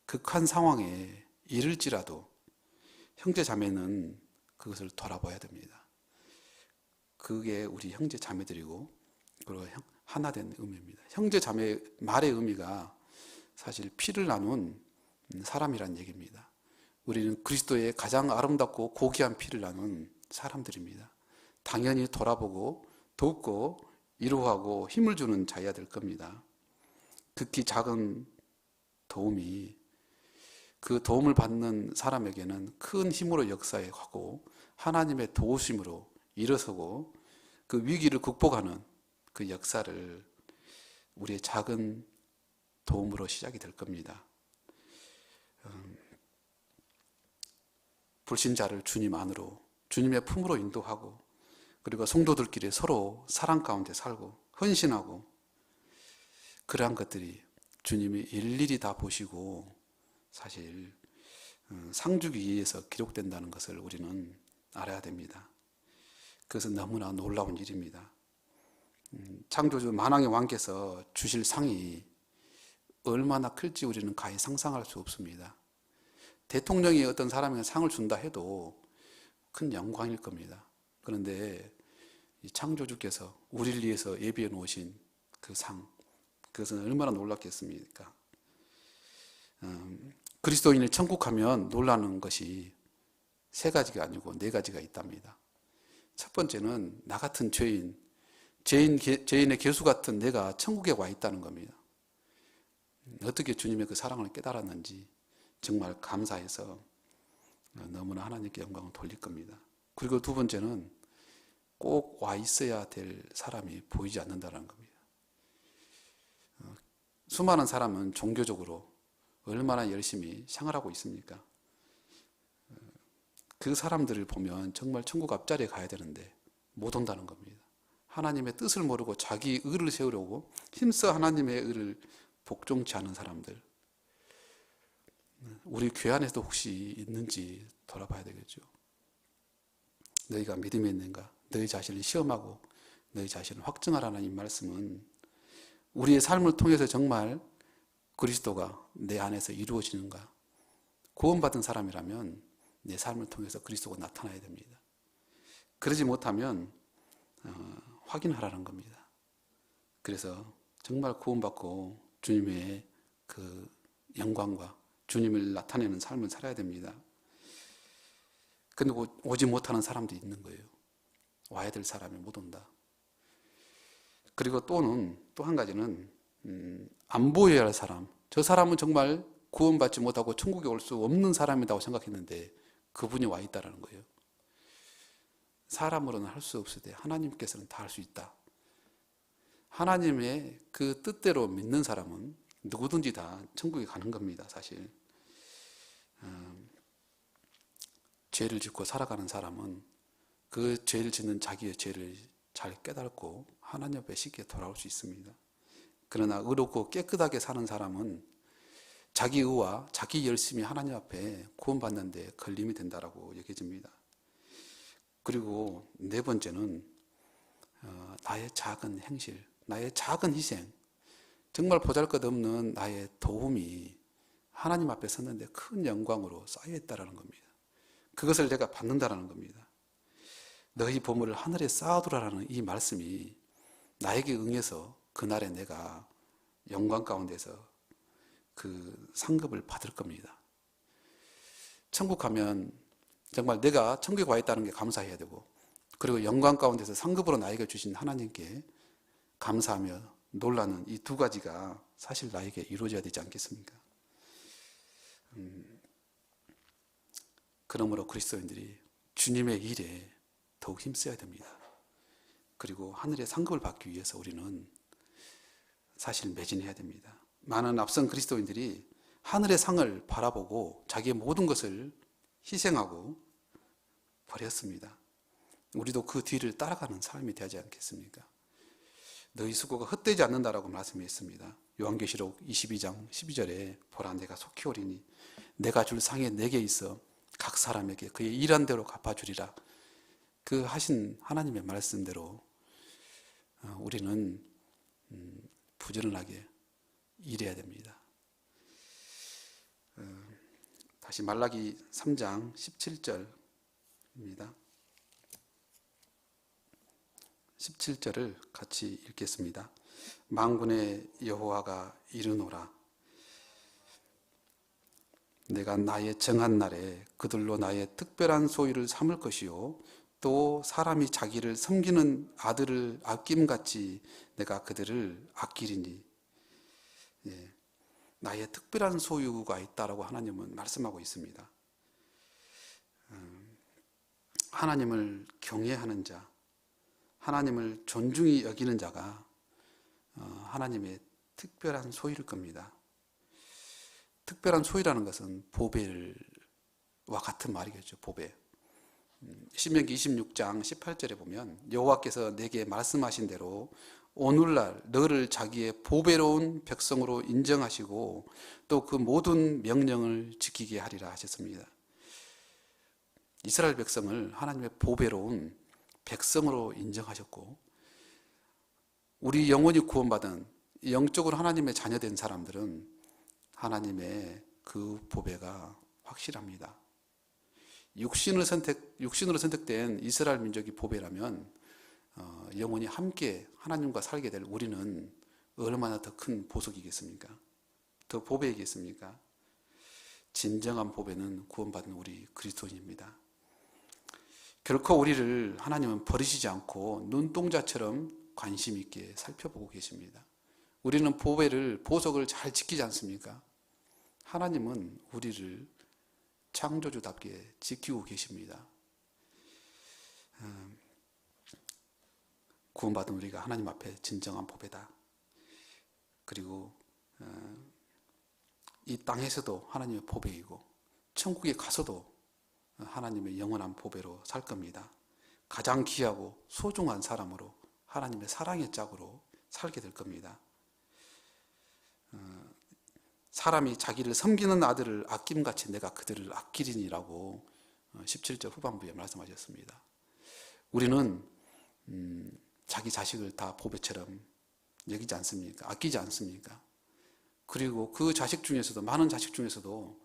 극한 상황에 이를지라도 형제 자매는 그것을 돌아봐야 됩니다. 그게 우리 형제 자매들이고 그리고 하나 된 의미입니다. 형제 자매 말의 의미가 사실 피를 나눈 사람이란 얘기입니다. 우리는 그리스도의 가장 아름답고 고귀한 피를 나눈 사람들입니다. 당연히 돌아보고 돕고 위로하고 힘을 주는 자여야 될 겁니다. 극히 작은 도움이 그 도움을 받는 사람에게는 큰 힘으로 역사하고 하나님의 도우심으로 일어서고 그 위기를 극복하는 그 역사를 우리의 작은 도움으로 시작이 될 겁니다. 불신자를 주님 안으로, 주님의 품으로 인도하고 그리고 성도들끼리 서로 사랑 가운데 살고 헌신하고 그러한 것들이 주님이 일일이 다 보시고 사실 상주기에서 기록된다는 것을 우리는 알아야 됩니다. 그것은 너무나 놀라운 일입니다. 창조주 만왕의 왕께서 주실 상이 얼마나 클지 우리는 가히 상상할 수 없습니다. 대통령이 어떤 사람에게 상을 준다 해도 큰 영광일 겁니다. 그런데 이 창조주께서 우리를 위해서 예비해 놓으신 그 상, 그것은 얼마나 놀랍겠습니까? 그리스도인을 천국하면 놀라는 것이 세 가지가 아니고 네 가지가 있답니다. 첫 번째는 나 같은 죄인의 개수 같은 내가 천국에 와 있다는 겁니다. 어떻게 주님의 그 사랑을 깨달았는지 정말 감사해서 너무나 하나님께 영광을 돌릴 겁니다. 그리고 두 번째는 꼭 와 있어야 될 사람이 보이지 않는다는 겁니다. 수많은 사람은 종교적으로 얼마나 열심히 생활하고 있습니까? 그 사람들을 보면 정말 천국 앞자리에 가야 되는데 못 온다는 겁니다. 하나님의 뜻을 모르고 자기 의를 세우려고 힘써 하나님의 의를 복종치 않은 사람들, 우리 교회 안에도 혹시 있는지 돌아봐야 되겠죠. 너희가 믿음이 있는가? 너희 자신을 시험하고 너희 자신을 확증하라는 이 말씀은 우리의 삶을 통해서 정말 그리스도가 내 안에서 이루어지는가? 구원받은 사람이라면 내 삶을 통해서 그리스도가 나타나야 됩니다. 그러지 못하면 확인하라는 겁니다. 그래서 정말 구원받고 주님의 그 영광과 주님을 나타내는 삶을 살아야 됩니다. 근데 오지 못하는 사람도 있는 거예요. 와야 될 사람이 못 온다. 그리고 또 한 가지는 안 보여야 할 사람. 저 사람은 정말 구원받지 못하고 천국에 올 수 없는 사람이라고 생각했는데 그분이 와 있다는 거예요. 사람으로는 할 수 없을 때 하나님께서는 다 할 수 있다. 하나님의 그 뜻대로 믿는 사람은 누구든지 다 천국에 가는 겁니다. 사실 죄를 짓고 살아가는 사람은 그 죄를 짓는 자기의 죄를 잘 깨닫고 하나님 앞에 쉽게 돌아올 수 있습니다. 그러나 의롭고 깨끗하게 사는 사람은 자기 의와 자기 열심이 하나님 앞에 구원받는 데 걸림이 된다라고 여겨집니다. 그리고 네 번째는 나의 작은 행실, 나의 작은 희생, 정말 보잘것없는 나의 도움이 하나님 앞에 섰는데 큰 영광으로 쌓여있다는 겁니다. 그것을 내가 받는다는 겁니다. 너희 보물을 하늘에 쌓아두라는 이 말씀이 나에게 응해서 그날에 내가 영광 가운데서 그 상급을 받을 겁니다. 천국 가면 정말 내가 천국에 와 있다는 게 감사해야 되고, 그리고 영광 가운데서 상급으로 나에게 주신 하나님께 감사하며 놀라는 이 두 가지가 사실 나에게 이루어져야 되지 않겠습니까? 그러므로 그리스도인들이 주님의 일에 더욱 힘써야 됩니다. 그리고 하늘의 상급을 받기 위해서 우리는 사실 매진해야 됩니다. 많은 앞선 그리스도인들이 하늘의 상을 바라보고 자기의 모든 것을 희생하고 버렸습니다. 우리도 그 뒤를 따라가는 삶이 되지 않겠습니까? 너희 수고가 헛되지 않는다라고 말씀했습니다. 요한계시록 22장 12절에 보라 내가 속히 오리니 내가 줄 상이 내게 있어 각 사람에게 그의 일한 대로 갚아주리라. 그 하신 하나님의 말씀대로 우리는 부지런하게 일해야 됩니다. 다시 말라기 3장 17절입니다. 17절을 같이 읽겠습니다. 만군의 여호와가 이르노라 내가 나의 정한 날에 그들로 나의 특별한 소유를 삼을 것이요 또 사람이 자기를 섬기는 아들을 아낌같이 내가 그들을 아끼리니. 예, 나의 특별한 소유가 있다라고 하나님은 말씀하고 있습니다. 하나님을 경외하는 자, 하나님을 존중히 여기는 자가 하나님의 특별한 소유일 겁니다. 특별한 소유라는 것은 보배와 같은 말이겠죠. 보배. 신명기 26장 18절에 보면 여호와께서 내게 말씀하신 대로 오늘날 너를 자기의 보배로운 백성으로 인정하시고 또 그 모든 명령을 지키게 하리라 하셨습니다. 이스라엘 백성을 하나님의 보배로운 백성으로 인정하셨고 우리 영원히 구원받은 영적으로 하나님의 자녀된 사람들은 하나님의 그 보배가 확실합니다. 육신으로 선택된 이스라엘 민족이 보배라면 영원히 함께 하나님과 살게 될 우리는 얼마나 더 큰 보석이겠습니까? 더 보배이겠습니까? 진정한 보배는 구원받은 우리 그리스도인입니다. 결코 우리를 하나님은 버리시지 않고 눈동자처럼 관심 있게 살펴보고 계십니다. 우리는 보석을 잘 지키지 않습니까? 하나님은 우리를 창조주답게 지키고 계십니다. 구원받은 우리가 하나님 앞에 진정한 보배다. 그리고 이 땅에서도 하나님의 보배이고 천국에 가서도 하나님의 영원한 보배로 살 겁니다. 가장 귀하고 소중한 사람으로 하나님의 사랑의 짝으로 살게 될 겁니다. 사람이 자기를 섬기는 아들을 아낌같이 내가 그들을 아끼리니라고 17절 후반부에 말씀하셨습니다. 우리는 자기 자식을 다 보배처럼 여기지 않습니까? 아끼지 않습니까? 그리고 그 자식 중에서도 많은 자식 중에서도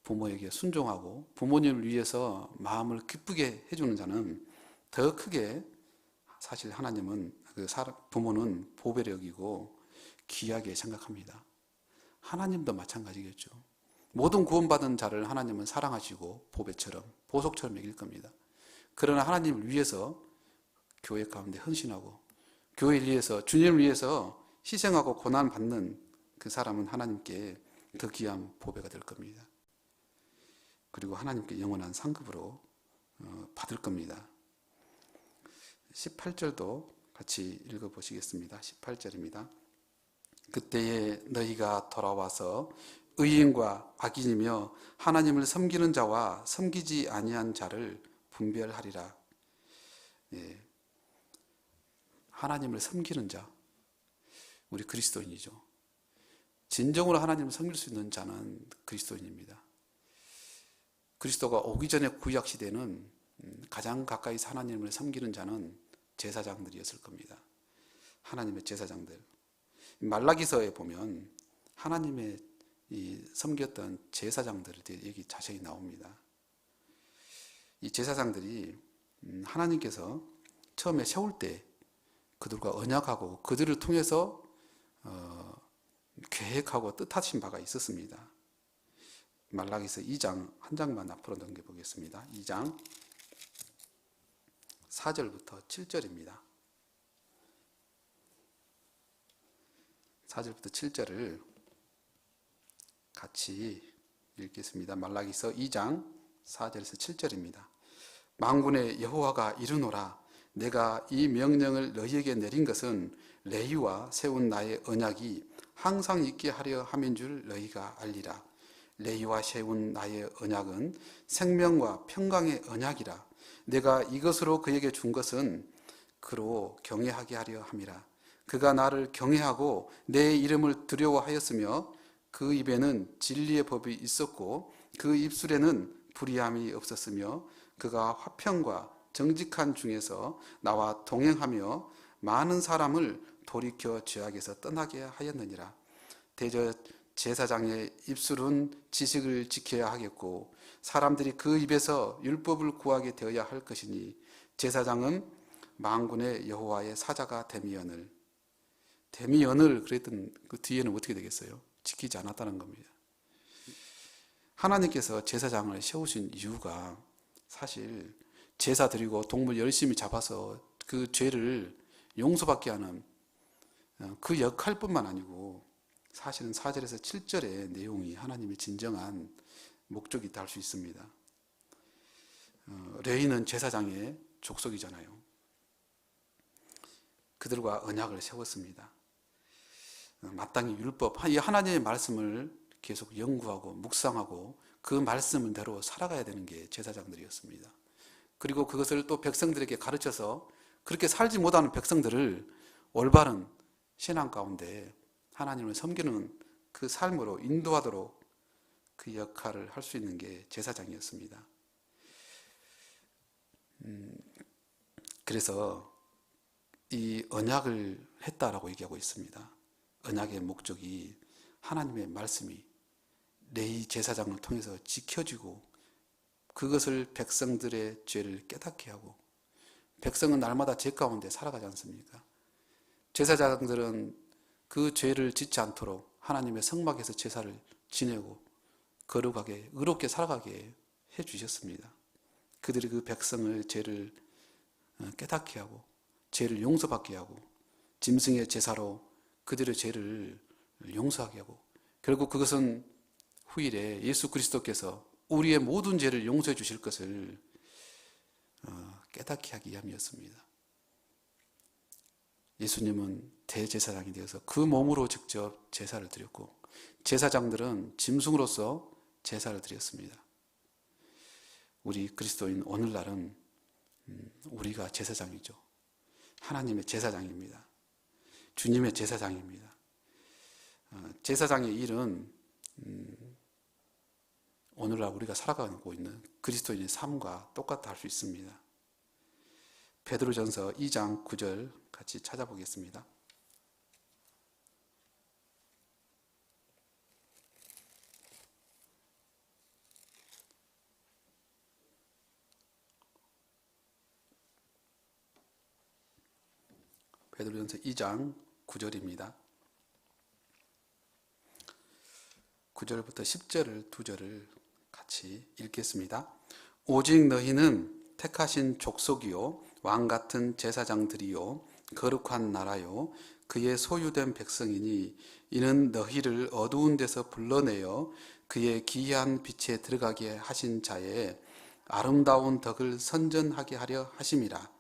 부모에게 순종하고 부모님을 위해서 마음을 기쁘게 해주는 자는 더 크게 사실 하나님은 부모는 보배를 여기고 귀하게 생각합니다. 하나님도 마찬가지겠죠. 모든 구원받은 자를 하나님은 사랑하시고 보배처럼 보석처럼 여길 겁니다. 그러나 하나님을 위해서 교회 가운데 헌신하고 교회를 위해서 주님을 위해서 희생하고 고난받는 그 사람은 하나님께 더 귀한 보배가 될 겁니다. 그리고 하나님께 영원한 상급으로 받을 겁니다. 18절도 같이 읽어보시겠습니다. 18절입니다. 그때에 너희가 돌아와서 의인과 악인이며 하나님을 섬기는 자와 섬기지 아니한 자를 분별하리라. 예. 하나님을 섬기는 자, 우리 그리스도인이죠. 진정으로 하나님을 섬길 수 있는 자는 그리스도인입니다. 그리스도가 오기 전에 구약 시대는 가장 가까이 하나님을 섬기는 자는 제사장들이었을 겁니다. 하나님의 제사장들. 말라기서에 보면 하나님의 섬겼던 제사장들에 대해 얘기 자세히 나옵니다. 이 제사장들이 하나님께서 처음에 세울 때 그들과 언약하고 그들을 통해서 계획하고 뜻하신 바가 있었습니다. 말라기서 2장 한 장만 앞으로 넘겨보겠습니다. 2장 4절부터 7절입니다. 4절부터 7절을 같이 읽겠습니다. 말라기서 2장 4절에서 7절입니다. 만군의 여호와가 이르노라 내가 이 명령을 너희에게 내린 것은 레위와 세운 나의 언약이 항상 있게 하려 함인 줄 너희가 알리라. 레위와 세운 나의 언약은 생명과 평강의 언약이라. 내가 이것으로 그에게 준 것은 그로 경외하게 하려 함이라. 그가 나를 경외하고 내 이름을 두려워하였으며 그 입에는 진리의 법이 있었고 그 입술에는 불의함이 없었으며 그가 화평과 정직한 중에서 나와 동행하며 많은 사람을 돌이켜 죄악에서 떠나게 하였느니라. 대저 제사장의 입술은 지식을 지켜야 하겠고 사람들이 그 입에서 율법을 구하게 되어야 할 것이니 제사장은 만군의 여호와의 사자가 됨이언을. 됨이언을 그랬던 그 뒤에는 어떻게 되겠어요? 지키지 않았다는 겁니다. 하나님께서 제사장을 세우신 이유가 사실 제사 드리고 동물 열심히 잡아서 그 죄를 용서받게 하는 그 역할뿐만 아니고 사실은 4절에서 7절의 내용이 하나님의 진정한 목적이 있다 할 수 있습니다. 레위는 제사장의 족속이잖아요. 그들과 언약을 세웠습니다. 마땅히 율법, 이 하나님의 말씀을 계속 연구하고 묵상하고 그 말씀대로 살아가야 되는 게 제사장들이었습니다. 그리고 그것을 또 백성들에게 가르쳐서 그렇게 살지 못하는 백성들을 올바른 신앙 가운데 하나님을 섬기는 그 삶으로 인도하도록 그 역할을 할 수 있는 게 제사장이었습니다. 그래서 이 언약을 했다라고 얘기하고 있습니다. 언약의 목적이 하나님의 말씀이 레위 제사장을 통해서 지켜지고 그것을 백성들의 죄를 깨닫게 하고 백성은 날마다 죄 가운데 살아가지 않습니까? 제사장들은 그 죄를 짓지 않도록 하나님의 성막에서 제사를 지내고 거룩하게 의롭게 살아가게 해주셨습니다. 그들이 그 백성의 죄를 깨닫게 하고 죄를 용서받게 하고 짐승의 제사로 그들의 죄를 용서하게 하고 결국 그것은 후일에 예수 그리스도께서 우리의 모든 죄를 용서해 주실 것을 깨닫게 하기 위함이었습니다. 예수님은 대제사장이 되어서 그 몸으로 직접 제사를 드렸고 제사장들은 짐승으로서 제사를 드렸습니다. 우리 그리스도인 오늘날은 우리가 제사장이죠. 하나님의 제사장입니다. 주님의 제사장입니다. 제사장의 일은 오늘날 우리가 살아가고 있는 그리스도인의 삶과 똑같다 할 수 있습니다. 베드로전서 2장 9절 같이 찾아보겠습니다. 베드로전서 2장 9절입니다. 9절부터 10절을 2절을 같이 읽겠습니다. 오직 너희는 택하신 족속이요 왕같은 제사장들이요 거룩한 나라요 그의 소유된 백성이니 이는 너희를 어두운 데서 불러내어 그의 기이한 빛에 들어가게 하신 자의 아름다운 덕을 선전하게 하려 하심이라.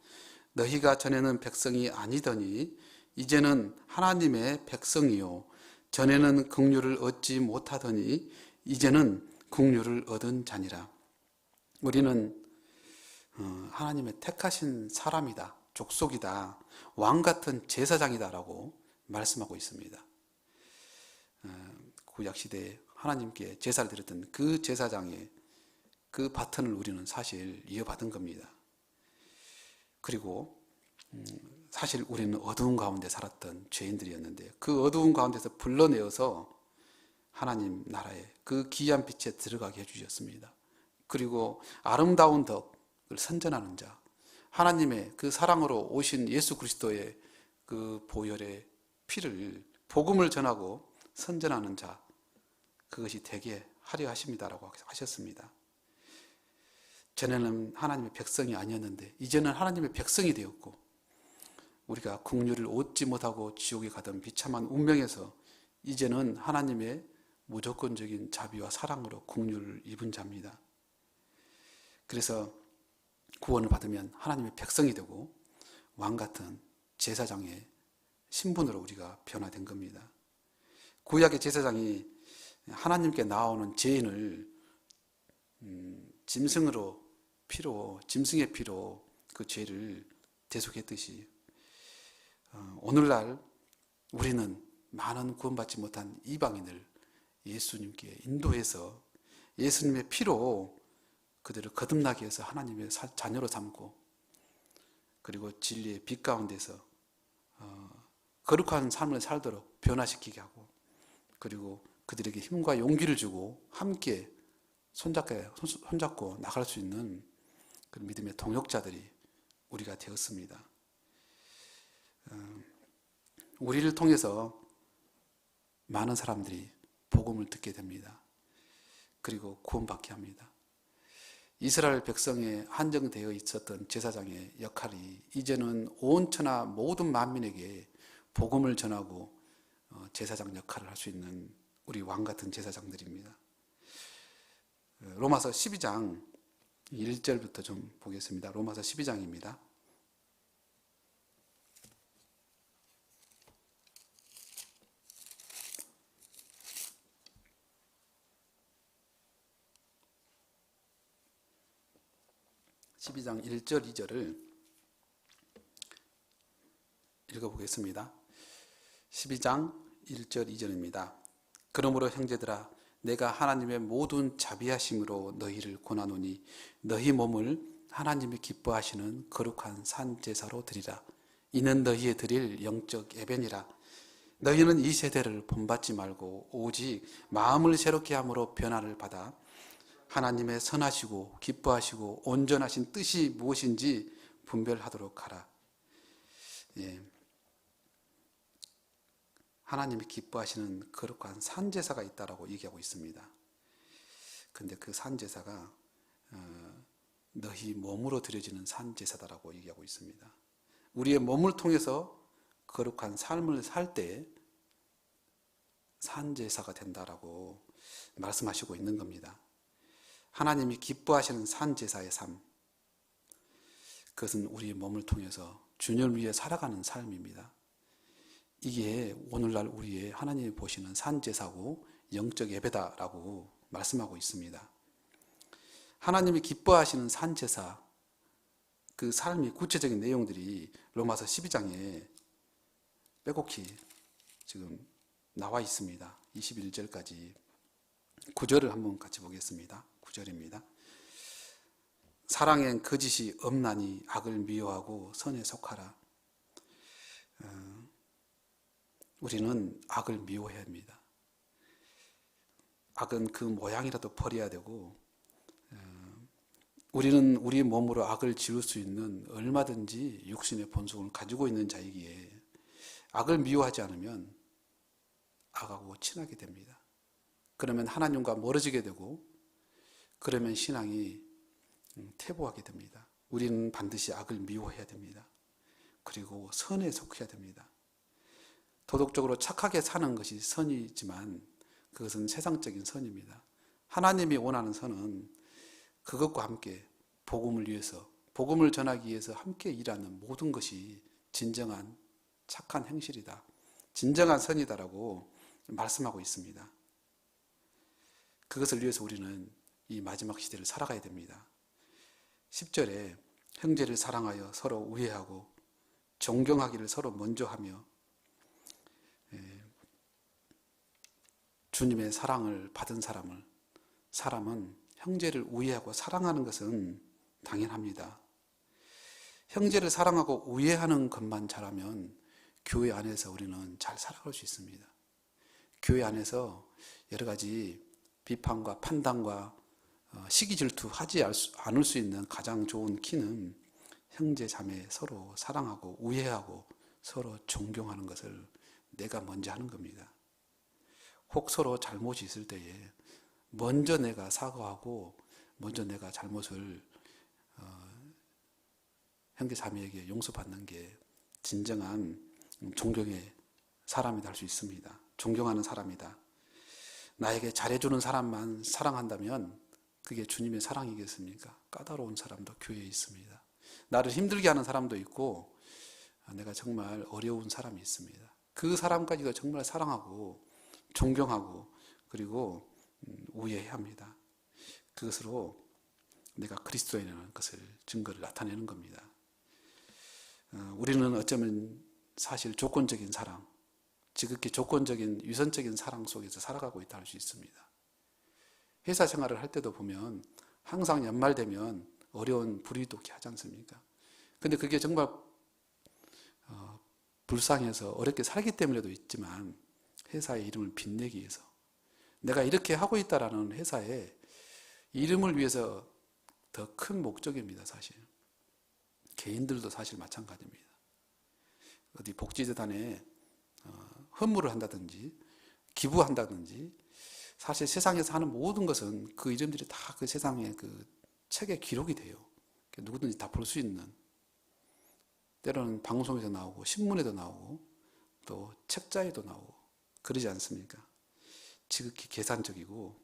너희가 전에는 백성이 아니더니 이제는 하나님의 백성이요 전에는 긍휼을 얻지 못하더니 이제는 긍휼을 얻은 자니라. 우리는 하나님의 택하신 사람이다, 족속이다, 왕같은 제사장이다라고 말씀하고 있습니다. 구약시대에 하나님께 제사를 드렸던 그 제사장의 그 바톤을 우리는 사실 이어받은 겁니다. 그리고 사실 우리는 어두운 가운데 살았던 죄인들이었는데 그 어두운 가운데서 불러내어서 하나님 나라의 그 귀한 빛에 들어가게 해주셨습니다. 그리고 아름다운 덕을 선전하는 자, 하나님의 그 사랑으로 오신 예수 그리스도의 그 보혈의 피를 복음을 전하고 선전하는 자, 그것이 되게 하려 하십니다라고 하셨습니다. 전에는 하나님의 백성이 아니었는데 이제는 하나님의 백성이 되었고 우리가 긍휼을 얻지 못하고 지옥에 가던 비참한 운명에서 이제는 하나님의 무조건적인 자비와 사랑으로 긍휼을 입은 자입니다. 그래서 구원을 받으면 하나님의 백성이 되고 왕같은 제사장의 신분으로 우리가 변화된 겁니다. 구약의 제사장이 하나님께 나오는 죄인을 짐승의 피로 그 죄를 대속했듯이 오늘날 우리는 많은 구원받지 못한 이방인을 예수님께 인도해서 예수님의 피로 그들을 거듭나게 해서 하나님의 자녀로 삼고, 그리고 진리의 빛 가운데서 거룩한 삶을 살도록 변화시키게 하고, 그리고 그들에게 힘과 용기를 주고 함께 손잡고 나갈 수 있는 그 믿음의 동역자들이 우리가 되었습니다. 우리를 통해서 많은 사람들이 복음을 듣게 됩니다. 그리고 구원받게 합니다. 이스라엘 백성에 한정되어 있었던 제사장의 역할이 이제는 온 천하 모든 만민에게 복음을 전하고 제사장 역할을 할 수 있는 우리 왕 같은 제사장들입니다. 로마서 12장 1절부터 좀 보겠습니다. 로마서 12장입니다. (12장) 1절 2절을 읽어보겠습니다. 12장 1절 2절입니다. 그러므로 형제들아, 내가 하나님의 모든 자비하심으로 너희를 권하노니 너희 몸을 하나님이 기뻐하시는 거룩한 산제사로 드리라. 이는 너희의 드릴 영적 예배니라. 너희는 이 세대를 본받지 말고 오직 마음을 새롭게 함으로 변화를 받아 하나님의 선하시고 기뻐하시고 온전하신 뜻이 무엇인지 분별하도록 하라. 하나님이 기뻐하시는 거룩한 산제사가 있다라고 얘기하고 있습니다. 근데 그 산제사가 너희 몸으로 드려지는 산제사다라고 얘기하고 있습니다. 우리의 몸을 통해서 거룩한 삶을 살 때 산제사가 된다라고 말씀하시고 있는 겁니다. 하나님이 기뻐하시는 산제사의 삶, 그것은 우리의 몸을 통해서 주님을 위해 살아가는 삶입니다. 이게 오늘날 우리의 하나님이 보시는 산제사고 영적 예배다라고 말씀하고 있습니다. 하나님이 기뻐하시는 산제사, 그 삶의 구체적인 내용들이 로마서 12장에 빼곡히 지금 나와 있습니다. 21절까지 9절을 한번 같이 보겠습니다. 9절입니다. 사랑엔 거짓이 없나니 악을 미워하고 선에 속하라. 우리는 악을 미워해야 합니다. 악은 그 모양이라도 버려야 되고, 우리는 우리 몸으로 악을 지을 수 있는 얼마든지 육신의 본성을 가지고 있는 자이기에 악을 미워하지 않으면 악하고 친하게 됩니다. 그러면 하나님과 멀어지게 되고, 그러면 신앙이 퇴보하게 됩니다. 우리는 반드시 악을 미워해야 됩니다. 그리고 선에 속해야 됩니다. 도덕적으로 착하게 사는 것이 선이지만 그것은 세상적인 선입니다. 하나님이 원하는 선은 그것과 함께 복음을 위해서, 복음을 전하기 위해서 함께 일하는 모든 것이 진정한 착한 행실이다, 진정한 선이다라고 말씀하고 있습니다. 그것을 위해서 우리는 이 마지막 시대를 살아가야 됩니다. 10절에 형제를 사랑하여 서로 우애하고 존경하기를 서로 먼저 하며, 주님의 사랑을 받은 사람은 형제를 우애하고 사랑하는 것은 당연합니다. 형제를 사랑하고 우애하는 것만 잘하면 교회 안에서 우리는 잘 살아갈 수 있습니다. 교회 안에서 여러 가지 비판과 판단과 시기 질투하지 않을 수 있는 가장 좋은 키는 형제 자매 서로 사랑하고 우애하고 서로 존경하는 것을 내가 먼저 하는 겁니다. 혹 서로 잘못이 있을 때에 먼저 내가 사과하고 먼저 내가 잘못을 형제 자매에게 용서받는 게 진정한 존경의 사람이 될 수 있습니다. 존경하는 사람이다. 나에게 잘해주는 사람만 사랑한다면 그게 주님의 사랑이겠습니까? 까다로운 사람도 교회에 있습니다. 나를 힘들게 하는 사람도 있고, 내가 정말 어려운 사람이 있습니다. 그 사람까지도 정말 사랑하고 존경하고 그리고 우애해야 합니다. 그것으로 내가 그리스도인이라는 것을 증거를 나타내는 겁니다. 우리는 어쩌면 사실 조건적인 사랑, 지극히 조건적인 유선적인 사랑 속에서 살아가고 있다 할 수 있습니다. 회사 생활을 할 때도 보면 항상 연말 되면 어려운 불이독이 하지 않습니까? 근데 그게 정말 불쌍해서 어렵게 살기 때문에도 있지만 회사의 이름을 빛내기 위해서 내가 이렇게 하고 있다라는 회사의 이름을 위해서 더 큰 목적입니다. 사실 개인들도 사실 마찬가지입니다. 어디 복지재단에 헌물을 한다든지 기부한다든지 사실 세상에서 하는 모든 것은 그 이름들이 다 그 세상의 그 책에 기록이 돼요. 누구든지 다 볼 수 있는, 때로는 방송에도 나오고 신문에도 나오고 또 책자에도 나오고 그러지 않습니까? 지극히 계산적이고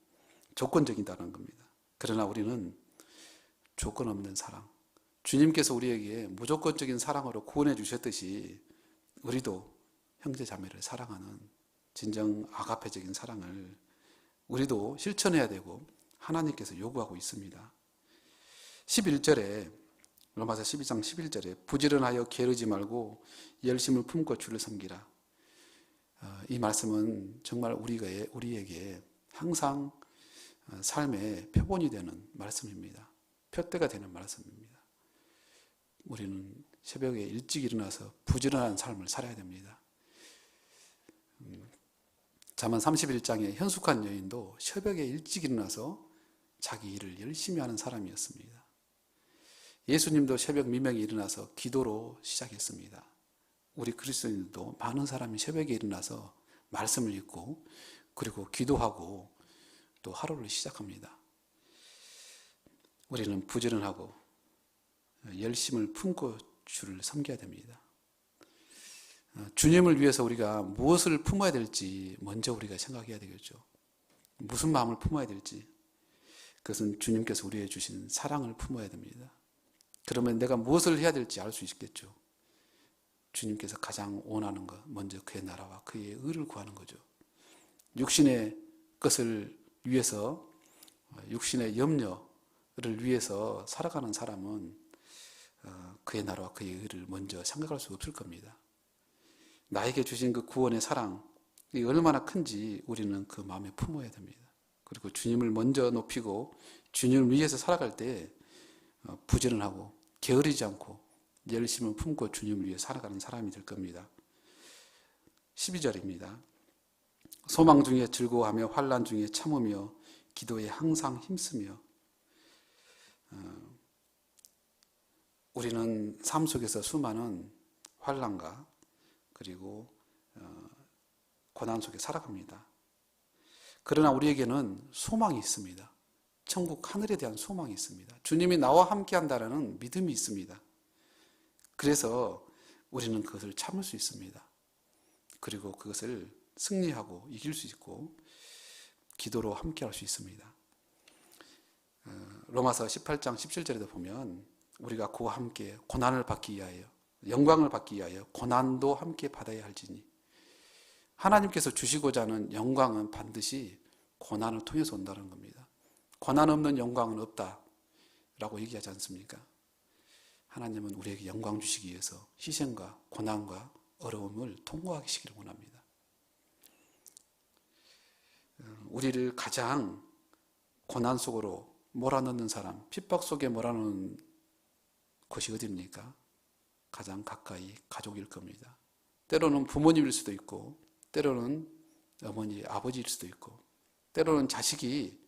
조건적이다는 겁니다. 그러나 우리는 조건 없는 사랑, 주님께서 우리에게 무조건적인 사랑으로 구원해 주셨듯이 우리도 형제 자매를 사랑하는 진정 아가페적인 사랑을 우리도 실천해야 되고 하나님께서 요구하고 있습니다. 11절에 로마서 12장 11절에 부지런하여 게으르지 말고 열심을 품고 주를 섬기라. 이 말씀은 정말 우리에게 항상 삶의 표본이 되는 말씀입니다. 표대가 되는 말씀입니다. 우리는 새벽에 일찍 일어나서 부지런한 삶을 살아야 됩니다. 잠언 31장의 현숙한 여인도 새벽에 일찍 일어나서 자기 일을 열심히 하는 사람이었습니다. 예수님도 새벽 미명에 일어나서 기도로 시작했습니다. 우리 그리스도인들도 많은 사람이 새벽에 일어나서 말씀을 읽고 그리고 기도하고 또 하루를 시작합니다. 우리는 부지런하고 열심을 품고 주를 섬겨야 됩니다. 주님을 위해서 우리가 무엇을 품어야 될지 먼저 우리가 생각해야 되겠죠. 무슨 마음을 품어야 될지. 그것은 주님께서 우리에게 주신 사랑을 품어야 됩니다. 그러면 내가 무엇을 해야 될지 알 수 있겠죠. 주님께서 가장 원하는 것, 먼저 그의 나라와 그의 의를 구하는 거죠. 육신의 것을 위해서, 육신의 염려를 위해서 살아가는 사람은 그의 나라와 그의 의를 먼저 생각할 수 없을 겁니다. 나에게 주신 그 구원의 사랑, 이 얼마나 큰지 우리는 그 마음에 품어야 됩니다. 그리고 주님을 먼저 높이고 주님을 위해서 살아갈 때 부지런하고 게으르지 않고 열심을 품고 주님을 위해 살아가는 사람이 될 겁니다. 12절입니다. 소망 중에 즐거워하며 환난 중에 참으며 기도에 항상 힘쓰며. 우리는 삶 속에서 수많은 환난과 그리고 고난 속에 살아갑니다. 그러나 우리에게는 소망이 있습니다. 천국 하늘에 대한 소망이 있습니다. 주님이 나와 함께 한다는 믿음이 있습니다. 그래서 우리는 그것을 참을 수 있습니다. 그리고 그것을 승리하고 이길 수 있고 기도로 함께 할 수 있습니다. 로마서 18장 17절에도 보면 우리가 그와 함께 고난을 받기 위하여 영광을 받기 위하여 고난도 함께 받아야 할지니, 하나님께서 주시고자 하는 영광은 반드시 고난을 통해서 온다는 겁니다. 고난 없는 영광은 없다라고 얘기하지 않습니까? 하나님은 우리에게 영광 주시기 위해서 희생과 고난과 어려움을 통과하시기를 원합니다. 우리를 가장 고난 속으로 몰아넣는 사람, 핍박 속에 몰아넣는 곳이 어디입니까? 가장 가까이 가족일 겁니다. 때로는 부모님일 수도 있고, 때로는 어머니, 아버지일 수도 있고, 때로는 자식이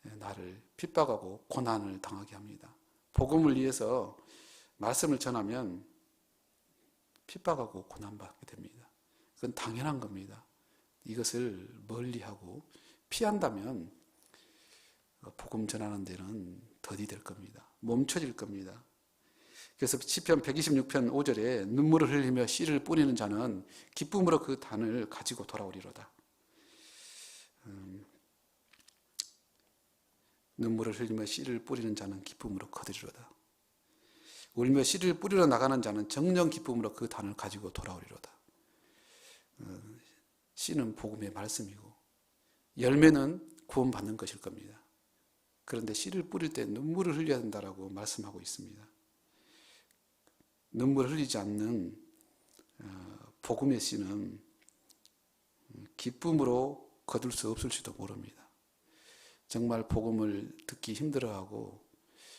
나를 핍박하고 고난을 당하게 합니다. 복음을 위해서 말씀을 전하면 핍박하고 고난받게 됩니다. 그건 당연한 겁니다. 이것을 멀리하고 피한다면 복음 전하는 데는 더디 될 겁니다. 멈춰질 겁니다. 그래서 시편 126편 5절에 눈물을 흘리며 씨를 뿌리는 자는 기쁨으로 그 단을 가지고 돌아오리로다. 눈물을 흘리며 씨를 뿌리는 자는 기쁨으로 거두리로다. 울며 씨를 뿌리러 나가는 자는 정령 기쁨으로 그 단을 가지고 돌아오리로다. 씨는 복음의 말씀이고 열매는 구원받는 것일 겁니다. 그런데 씨를 뿌릴 때 눈물을 흘려야 된다라고 말씀하고 있습니다. 눈물을 흘리지 않는 복음의 씨는 기쁨으로 거둘 수 없을지도 모릅니다. 정말 복음을 듣기 힘들어하고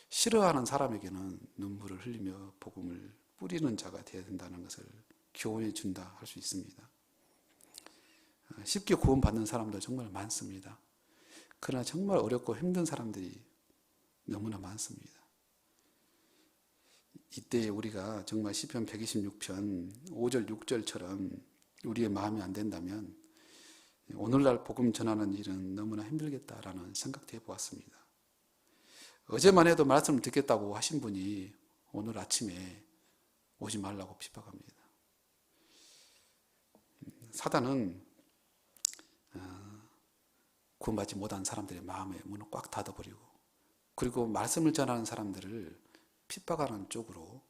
싫어하는 사람에게는 눈물을 흘리며 복음을 뿌리는 자가 되어야 된다는 것을 교훈해 준다 할 수 있습니다. 쉽게 구원받는 사람도 정말 많습니다. 그러나 정말 어렵고 힘든 사람들이 너무나 많습니다. 이때 우리가 정말 시편 126편 5절 6절처럼 우리의 마음이 안 된다면 오늘날 복음 전하는 일은 너무나 힘들겠다라는 생각도 해보았습니다. 어제만 해도 말씀을 듣겠다고 하신 분이 오늘 아침에 오지 말라고 핍박합니다. 사단은 구원받지 못한 사람들의 마음에 문을 꽉 닫아버리고 그리고 말씀을 전하는 사람들을 핍박하는 쪽으로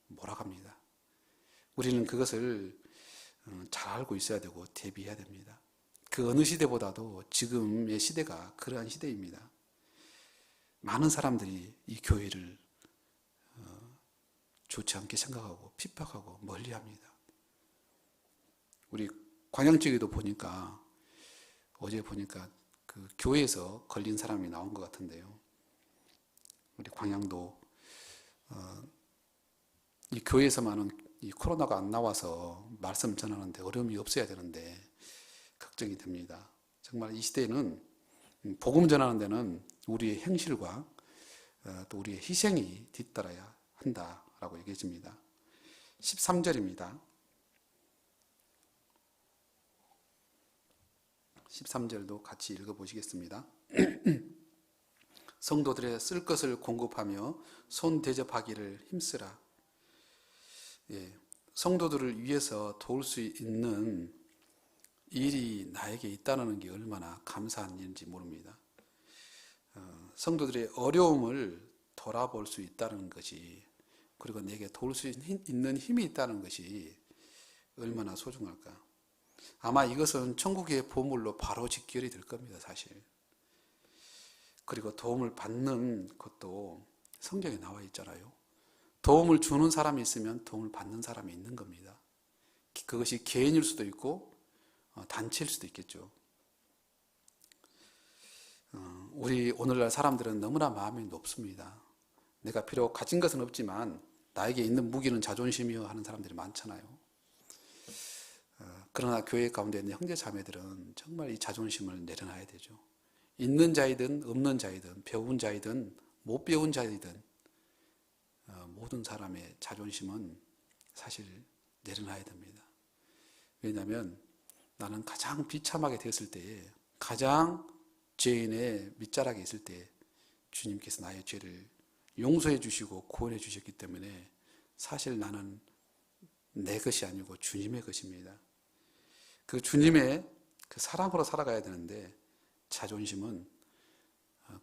몰아갑니다. 우리는 그것을 잘 알고 있어야 되고 대비해야 됩니다. 그 어느 시대보다도 지금의 시대가 그러한 시대입니다. 많은 사람들이 이 교회를 좋지 않게 생각하고 핍박하고 멀리합니다. 우리 광양 쪽에도 보니까 어제 보니까 그 교회에서 걸린 사람이 나온 것 같은데요. 우리 광양도 이 교회에서만은 이 코로나가 안 나와서 말씀 전하는데 어려움이 없어야 되는데 걱정이 됩니다. 정말 이 시대에는 복음 전하는 데는 우리의 행실과 또 우리의 희생이 뒤따라야 한다라고 얘기해 줍니다. 13절입니다. 13절도 같이 읽어보시겠습니다. 성도들의 쓸 것을 공급하며 손 대접하기를 힘쓰라. 성도들을 위해서 도울 수 있는 일이 나에게 있다는 게 얼마나 감사한 일인지 모릅니다. 성도들의 어려움을 돌아볼 수 있다는 것이 그리고 내게 도울 수 있는 힘이 있다는 것이 얼마나 소중할까. 아마 이것은 천국의 보물로 바로 직결이 될 겁니다, 사실. 그리고 도움을 받는 것도 성경에 나와 있잖아요. 도움을 주는 사람이 있으면 도움을 받는 사람이 있는 겁니다. 그것이 개인일 수도 있고 단체일 수도 있겠죠. 우리 오늘날 사람들은 너무나 마음이 높습니다. 내가 비록 가진 것은 없지만 나에게 있는 무기는 자존심이요 하는 사람들이 많잖아요. 그러나 교회 가운데 있는 형제 자매들은 정말 이 자존심을 내려놔야 되죠. 있는 자이든 없는 자이든 배운 자이든 못 배운 자이든 모든 사람의 자존심은 사실 내려놔야 됩니다. 왜냐하면 나는 가장 비참하게 되었을 때에 가장 죄인의 밑자락에 있을 때 주님께서 나의 죄를 용서해 주시고 구원해 주셨기 때문에 사실 나는 내 것이 아니고 주님의 것입니다. 그 주님의 그 사랑으로 살아가야 되는데 자존심은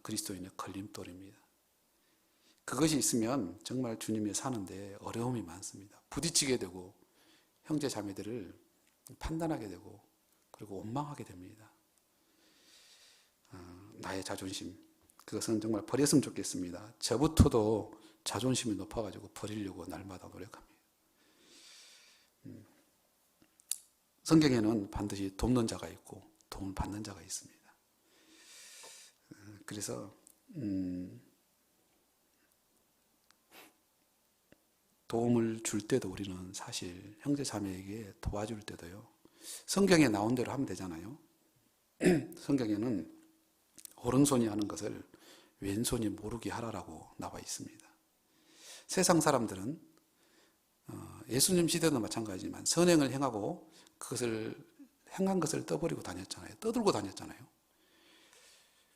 그리스도인의 걸림돌입니다. 그것이 있으면 정말 주님이 사는데 어려움이 많습니다. 부딪히게 되고 형제 자매들을 판단하게 되고 그리고 원망하게 됩니다. 나의 자존심 그것은 정말 버렸으면 좋겠습니다. 저부터도 자존심이 높아가지고 버리려고 날마다 노력합니다. 성경에는 반드시 돕는 자가 있고 도움을 받는 자가 있습니다. 그래서 도움을 줄 때도 우리는 사실 형제 자매에게 도와줄 때도요. 성경에 나온 대로 하면 되잖아요. 성경에는 오른손이 하는 것을 왼손이 모르게 하라라고 나와 있습니다. 세상 사람들은 예수님 시대도 마찬가지지만 선행을 행하고 그것을 행한 것을 떠버리고 다녔잖아요. 떠들고 다녔잖아요.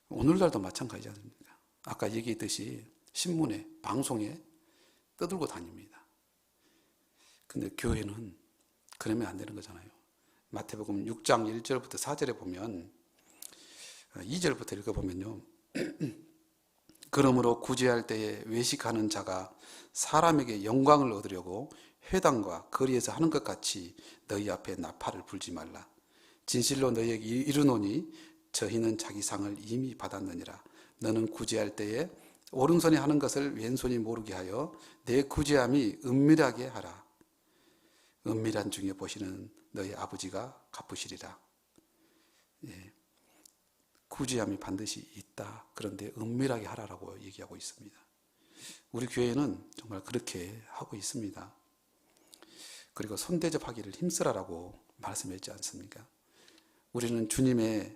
오늘날도 마찬가지지 않습니까? 아까 얘기했듯이 신문에 방송에 떠들고 다닙니다. 근데 교회는 그러면 안 되는 거잖아요. 마태복음 6장 1절부터 4절에 보면 2절부터 읽어보면요. 그러므로 구제할 때에 외식하는 자가 사람에게 영광을 얻으려고 회당과 거리에서 하는 것 같이 너희 앞에 나팔을 불지 말라. 진실로 너희에게 이르노니 저희는 자기 상을 이미 받았느니라. 너는 구제할 때에 오른손이 하는 것을 왼손이 모르게 하여 내 구제함이 은밀하게 하라. 은밀한 중에 보시는 너희 아버지가 갚으시리라. 예, 구제함이 반드시 있다. 그런데 은밀하게 하라라고 얘기하고 있습니다. 우리 교회는 정말 그렇게 하고 있습니다. 그리고 손대접하기를 힘쓰라라고 말씀했지 않습니까? 우리는 주님의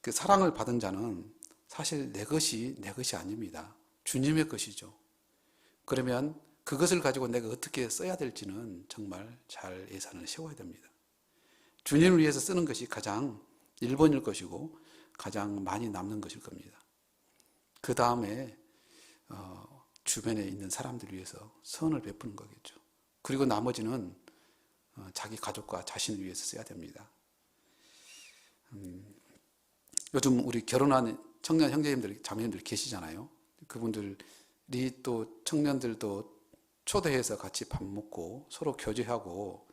그 사랑을 받은 자는 사실 내 것이 아닙니다. 주님의 것이죠. 그러면 그것을 가지고 내가 어떻게 써야 될지는 정말 잘 예산을 세워야 됩니다. 주님을 위해서 쓰는 것이 가장 1번일 것이고 가장 많이 남는 것일 겁니다. 그 다음에 주변에 있는 사람들 위해서 선을 베푸는 거겠죠. 그리고 나머지는 자기 가족과 자신을 위해서 써야 됩니다. 요즘 우리 결혼한 청년 형제님들, 자매님들 계시잖아요. 그분들이 또 청년들도 초대해서 같이 밥 먹고 서로 교제하고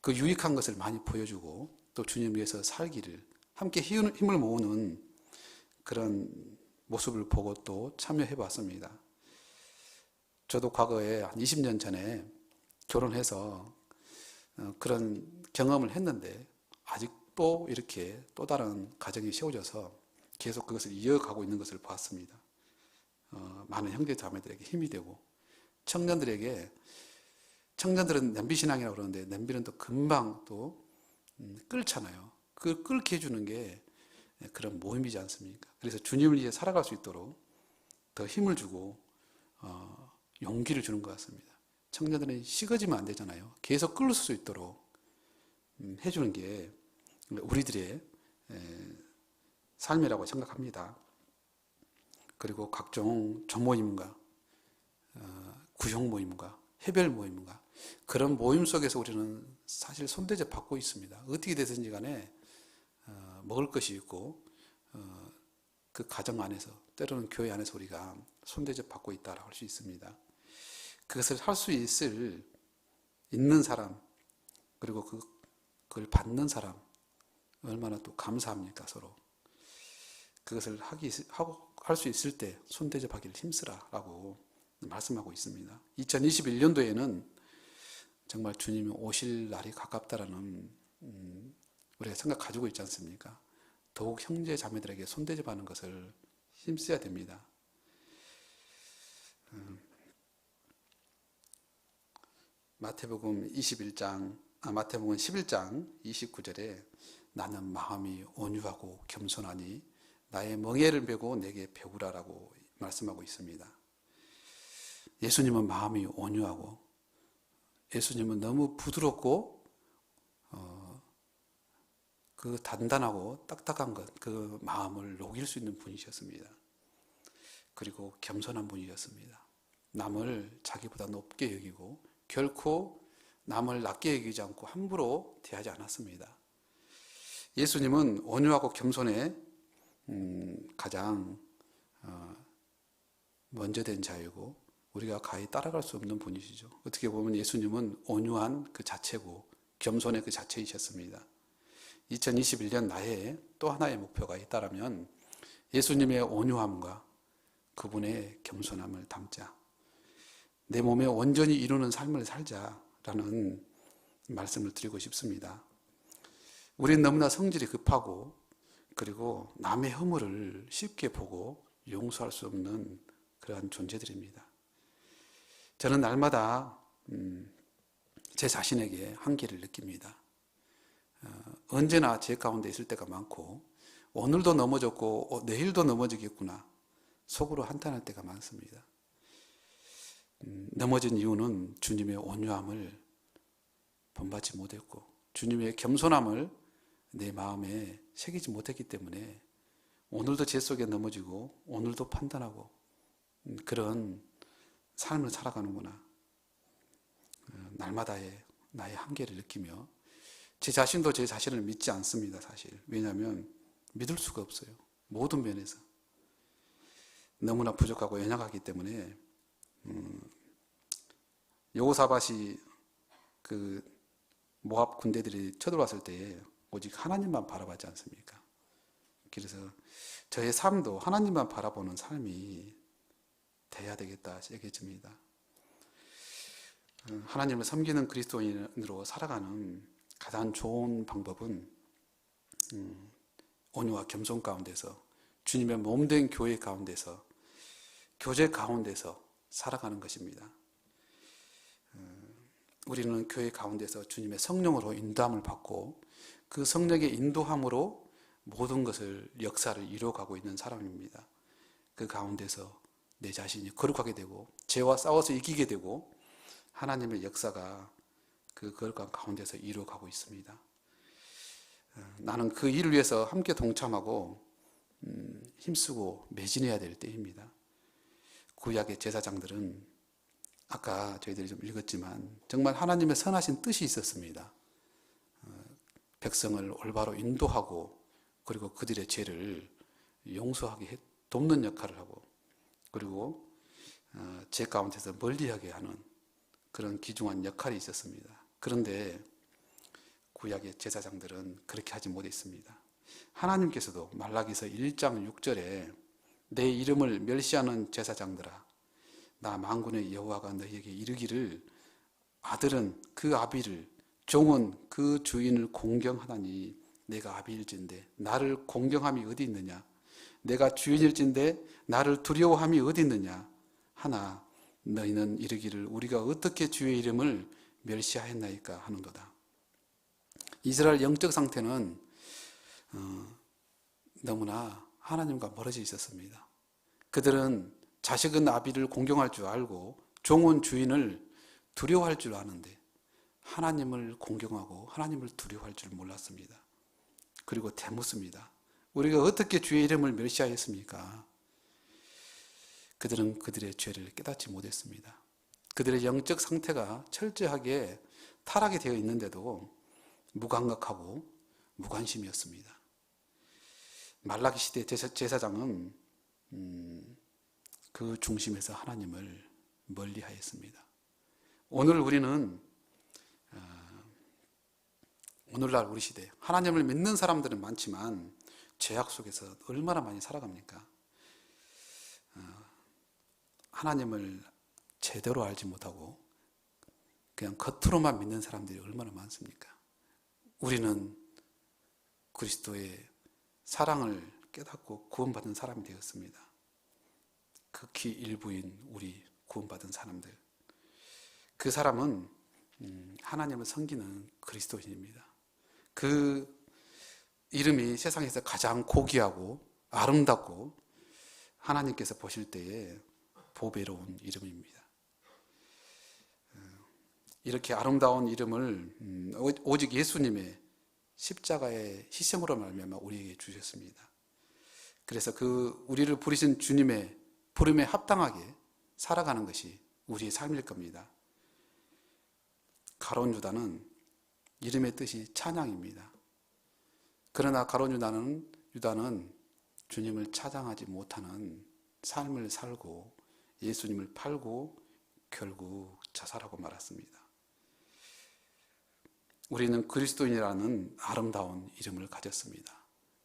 그 유익한 것을 많이 보여주고 또 주님 위해서 살기를 함께 힘을 모으는 그런 모습을 보고 또 참여해 봤습니다. 저도 과거에 한 20년 전에 결혼해서 그런 경험을 했는데 아직도 이렇게 또 다른 가정이 세워져서 계속 그것을 이어가고 있는 것을 봤습니다. 많은 형제 자매들에게 힘이 되고 청년들은 냄비신앙이라고 그러는데 냄비는 또 금방 또 끓잖아요. 그 끓게 해주는 게 그런 모임이지 않습니까? 그래서 주님을 위해 살아갈 수 있도록 더 힘을 주고 용기를 주는 것 같습니다. 청년들은 식어지면 안 되잖아요. 계속 끓을 수 있도록 해주는 게 우리들의 삶이라고 생각합니다. 그리고 각종 조모임과 구형 모임과 해별 모임과 그런 모임 속에서 우리는 사실 손대접 받고 있습니다. 어떻게 되든지 간에 먹을 것이 있고 그 가정 안에서 때로는 교회 안에서 우리가 손대접 받고 있다라고 할 수 있습니다. 그것을 할 수 있는 사람 그리고 그걸 받는 사람 얼마나 또 감사합니까 서로. 그것을 할 수 있을 때 손대접하기를 힘쓰라라고 말씀하고 있습니다. 2021년도에는 정말 주님이 오실 날이 가깝다라는 우리가 생각 가지고 있지 않습니까? 더욱 형제 자매들에게 손대접하는 것을 힘써야 됩니다. 마태복음 11장 29절에 나는 마음이 온유하고 겸손하니 나의 멍에를 메고 내게 배우라라고 말씀하고 있습니다. 예수님은 마음이 온유하고 예수님은 너무 부드럽고 그 단단하고 딱딱한 것, 그 마음을 녹일 수 있는 분이셨습니다. 그리고 겸손한 분이셨습니다. 남을 자기보다 높게 여기고 결코 남을 낮게 여기지 않고 함부로 대하지 않았습니다. 예수님은 온유하고 겸손에 가장 먼저 된 자이고 우리가 가히 따라갈 수 없는 분이시죠. 어떻게 보면 예수님은 온유한 그 자체고 겸손의 그 자체이셨습니다. 2021년 나의 또 하나의 목표가 있다면 예수님의 온유함과 그분의 겸손함을 담자. 내 몸에 온전히 이루는 삶을 살자라는 말씀을 드리고 싶습니다. 우리는 너무나 성질이 급하고 그리고 남의 허물을 쉽게 보고 용서할 수 없는 그러한 존재들입니다. 저는 날마다 제 자신에게 한계를 느낍니다. 언제나 제 가운데 있을 때가 많고 오늘도 넘어졌고 내일도 넘어지겠구나 속으로 한탄할 때가 많습니다. 넘어진 이유는 주님의 온유함을 본받지 못했고 주님의 겸손함을 내 마음에 새기지 못했기 때문에 오늘도 제 속에 넘어지고 오늘도 판단하고 그런 삶을 살아가는구나. 날마다의 나의 한계를 느끼며 제 자신도 제 자신을 믿지 않습니다. 사실. 왜냐하면 믿을 수가 없어요. 모든 면에서. 너무나 부족하고 연약하기 때문에 여호사밧이 그 모압 군대들이 쳐들어왔을 때 오직 하나님만 바라보지 않습니까? 그래서 저의 삶도 하나님만 바라보는 삶이 돼야 되겠다 얘기해집니다. 하나님을 섬기는 그리스도인으로 살아가는 가장 좋은 방법은 온유와 겸손 가운데서, 주님의 몸된 교회 가운데서, 교제 가운데서 살아가는 것입니다. 우리는 교회 가운데서 주님의 성령으로 인도함을 받고 그 성령의 인도함으로 모든 것을, 역사를 이루어가고 있는 사람입니다. 그 가운데서 내 자신이 거룩하게 되고 죄와 싸워서 이기게 되고 하나님의 역사가 그 거룩한 가운데서 이루어가고 있습니다. 나는 그 일을 위해서 함께 동참하고 힘쓰고 매진해야 될 때입니다. 구약의 제사장들은 아까 저희들이 좀 읽었지만 정말 하나님의 선하신 뜻이 있었습니다. 백성을 올바로 인도하고 그리고 그들의 죄를 용서하게 돕는 역할을 하고 그리고 죄 가운데서 멀리하게 하는 그런 귀중한 역할이 있었습니다. 그런데 구약의 제사장들은 그렇게 하지 못했습니다. 하나님께서도 말라기서 1장 6절에 내 이름을 멸시하는 제사장들아, 나 만군의 여호와가 너희에게 이르기를 아들은 그 아비를, 종은 그 주인을 공경하다니 내가 아비일진데 나를 공경함이 어디 있느냐? 내가 주인일진데 나를 두려워함이 어디 있느냐? 하나 너희는 이르기를 우리가 어떻게 주의 이름을 멸시하였나이까 하는도다. 이스라엘 영적 상태는 너무나 하나님과 멀어져 있었습니다. 그들은 자식은 아비를 공경할 줄 알고 종은 주인을 두려워할 줄 아는데 하나님을 공경하고 하나님을 두려워할 줄 몰랐습니다. 그리고 대묻습니다. 우리가 어떻게 주의 이름을 멸시하였습니까? 그들은 그들의 죄를 깨닫지 못했습니다. 그들의 영적 상태가 철저하게 타락이 되어 있는데도 무감각하고 무관심이었습니다. 말라기 시대 제사장은 그 중심에서 하나님을 멀리하였습니다. 오늘 우리는 오늘날 우리 시대 하나님을 믿는 사람들은 많지만 죄악 속에서 얼마나 많이 살아갑니까? 하나님을 제대로 알지 못하고 그냥 겉으로만 믿는 사람들이 얼마나 많습니까? 우리는 그리스도의 사랑을 깨닫고 구원받은 사람이 되었습니다. 극히 일부인 우리 구원받은 사람들. 그 사람은 하나님을 섬기는 그리스도인입니다. 그 이름이 세상에서 가장 고귀하고 아름답고 하나님께서 보실 때에 보배로운 이름입니다. 이렇게 아름다운 이름을 오직 예수님의 십자가의 희생으로 말미암아 우리에게 주셨습니다. 그래서 그 우리를 부르신 주님의 부름에 합당하게 살아가는 것이 우리의 삶일 겁니다. 가룟 유다는 이름의 뜻이 찬양입니다. 그러나 가룟 유다는 주님을 찬양하지 못하는 삶을 살고 예수님을 팔고 결국 자살하고 말았습니다. 우리는 그리스도인이라는 아름다운 이름을 가졌습니다.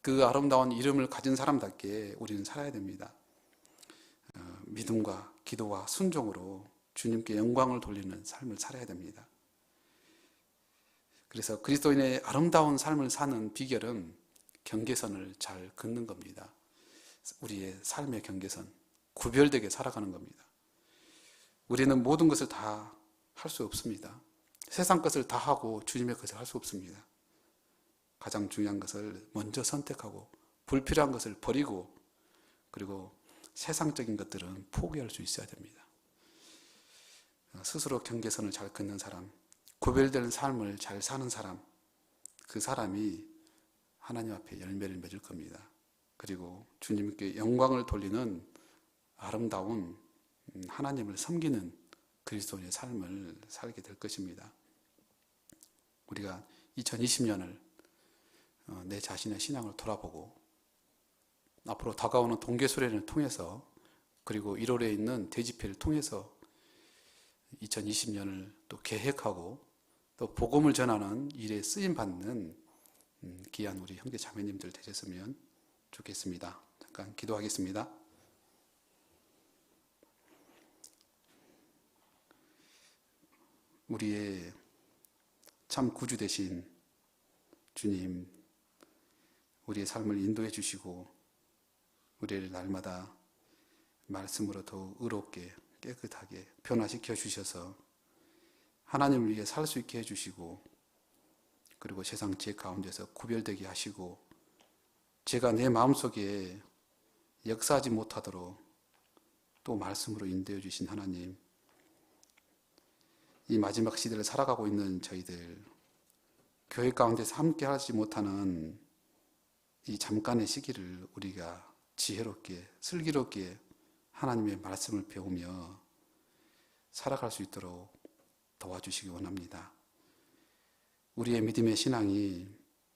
그 아름다운 이름을 가진 사람답게 우리는 살아야 됩니다. 믿음과 기도와 순종으로 주님께 영광을 돌리는 삶을 살아야 됩니다. 그래서 그리스도인의 아름다운 삶을 사는 비결은 경계선을 잘 긋는 겁니다. 우리의 삶의 경계선, 구별되게 살아가는 겁니다. 우리는 모든 것을 다 할 수 없습니다. 세상 것을 다 하고 주님의 것을 할 수 없습니다. 가장 중요한 것을 먼저 선택하고 불필요한 것을 버리고 그리고 세상적인 것들은 포기할 수 있어야 됩니다. 스스로 경계선을 잘 긋는 사람, 구별된 삶을 잘 사는 사람, 그 사람이 하나님 앞에 열매를 맺을 겁니다. 그리고 주님께 영광을 돌리는 아름다운 하나님을 섬기는 그리스도인의 삶을 살게 될 것입니다. 우리가 2020년을 내 자신의 신앙을 돌아보고 앞으로 다가오는 동계수련을 통해서 그리고 1월에 있는 대집회를 통해서 2020년을 또 계획하고 또 복음을 전하는 일에 쓰임받는 귀한 우리 형제 자매님들 되셨으면 좋겠습니다. 잠깐 기도하겠습니다. 우리의 참 구주 되신 주님, 우리의 삶을 인도해 주시고 우리를 날마다 말씀으로 더욱 의롭게 깨끗하게 변화시켜 주셔서 하나님을 위해 살 수 있게 해주시고, 그리고 세상 죄 가운데서 구별되게 하시고, 죄가 내 마음속에 역사하지 못하도록 또 말씀으로 인도해 주신 하나님, 이 마지막 시대를 살아가고 있는 저희들, 교회 가운데서 함께 하지 못하는 이 잠깐의 시기를 우리가 지혜롭게 슬기롭게 하나님의 말씀을 배우며 살아갈 수 있도록 도와주시기 원합니다. 우리의 믿음의 신앙이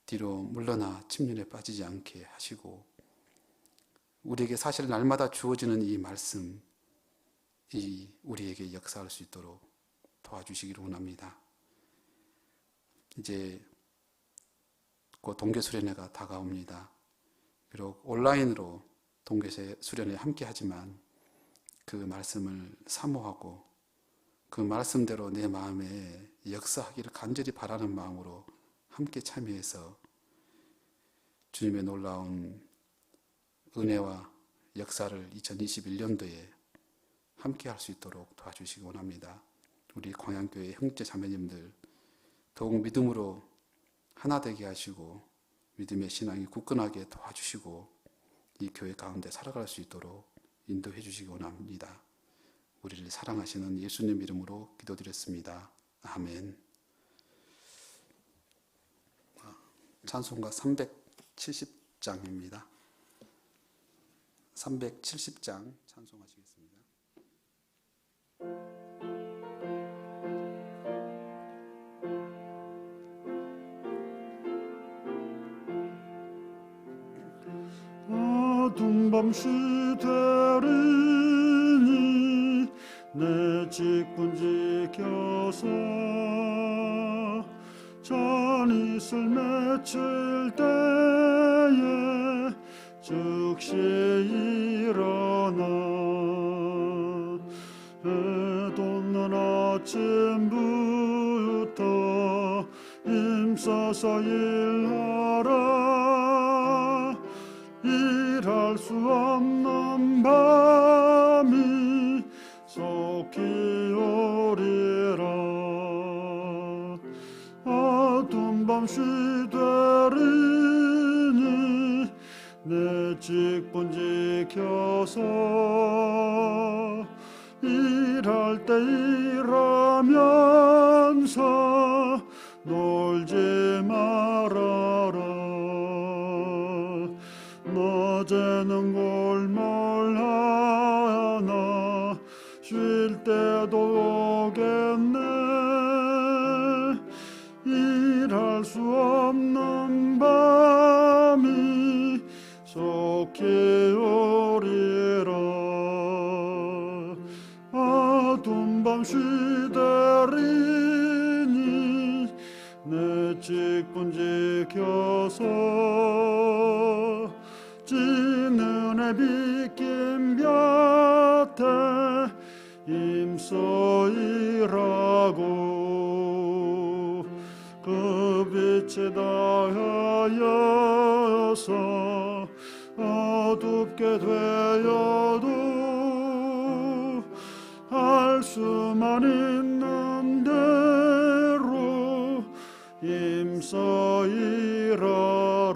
뒤로 물러나 침륜에 빠지지 않게 하시고, 우리에게 사실 날마다 주어지는 이 말씀, 이 우리에게 역사할 수 있도록 도와주시기를 원합니다. 이제 곧 동계수련회가 다가옵니다. 비록 온라인으로 동계수련회 함께 하지만 그 말씀을 사모하고 그 말씀대로 내 마음에 역사하기를 간절히 바라는 마음으로 함께 참여해서 주님의 놀라운 은혜와 역사를 2021년도에 함께 할 수 있도록 도와주시기 원합니다. 우리 광양교회 형제 자매님들 더욱 믿음으로 하나 되게 하시고 믿음의 신앙이 굳건하게 도와주시고 이 교회 가운데 살아갈 수 있도록 인도해 주시기 원합니다. 우리를 사랑하시는 예수님 이름으로 기도드렸습니다. 아멘. 찬송가 370장입니다. 370장 찬송하시겠습니다. 어두운 밤 시대리니 내 직분 지켜서 전이슬 맺힐 때에 즉시 일어나 해 돋는 아침부터 힘써서 일하라. 일할 수 없는 밤이 속히 오리라. 어두운 밤 시되리니 내 직분 지켜서 일할 때 일하면서 놀지 말아라. 낮에는 골몰하나 쉴 때도 오겠네. 일할 수 없는 밤이 속히 오리라. 어두운 밤 시되리니 내 직분 지켜서 찌는 해 빗긴 곁에 힘써 일하고 그 빛이 닿아여서 어둡게 되어도 할 수만 있는 대로 힘써 일하라.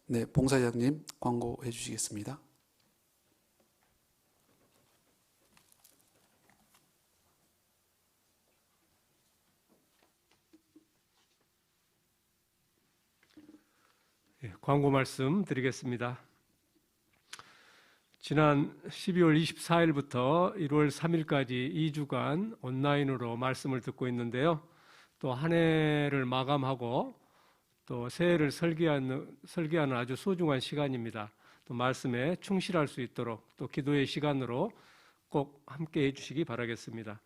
네, 봉사장님 광고해 주시겠습니다. 광고 말씀 드리겠습니다. 지난 12월 24일부터 1월 3일까지 2주간 온라인으로 말씀을 듣고 있는데요. 또 한 해를 마감하고 또 새해를 설계하는 아주 소중한 시간입니다. 또 말씀에 충실할 수 있도록 또 기도의 시간으로 꼭 함께 해주시기 바라겠습니다.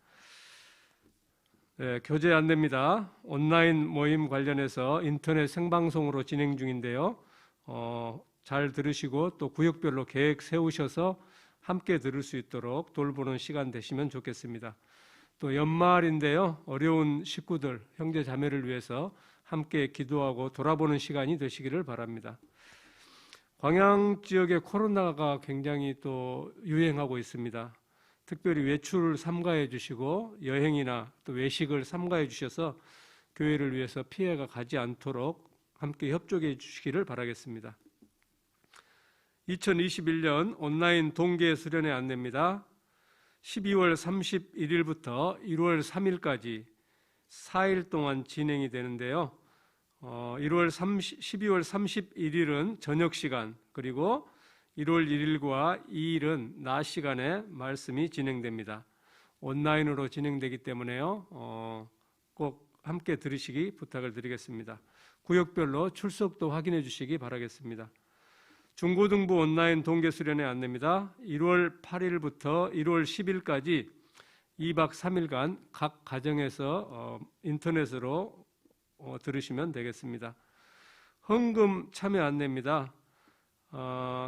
네, 교재 안내입니다. 온라인 모임 관련해서 인터넷 생방송으로 진행 중인데요. 잘 들으시고 또 구역별로 계획 세우셔서 함께 들을 수 있도록 돌보는 시간 되시면 좋겠습니다. 또 연말인데요. 어려운 식구들, 형제 자매를 위해서 함께 기도하고 돌아보는 시간이 되시기를 바랍니다. 광양 지역에 코로나가 굉장히 또 유행하고 있습니다. 특별히 외출을 삼가해 주시고 여행이나 또 외식을 삼가해 주셔서 교회를 위해서 피해가 가지 않도록 함께 협조해 주시기를 바라겠습니다. 2021년 온라인 동계 수련회 안내입니다. 12월 31일부터 1월 3일까지 4일 동안 진행이 되는데요. 12월 31일은 저녁 시간, 그리고 1월 1일과 2일은 낮 시간에 말씀이 진행됩니다. 온라인으로 진행되기 때문에요. 꼭 함께 들으시기 부탁을 드리겠습니다. 구역별로 출석도 확인해 주시기 바라겠습니다. 중고등부 온라인 동계 수련회 안내입니다. 1월 8일부터 1월 10일까지 2박 3일간 각 가정에서 인터넷으로 들으시면 되겠습니다. 헌금 참여 안내입니다.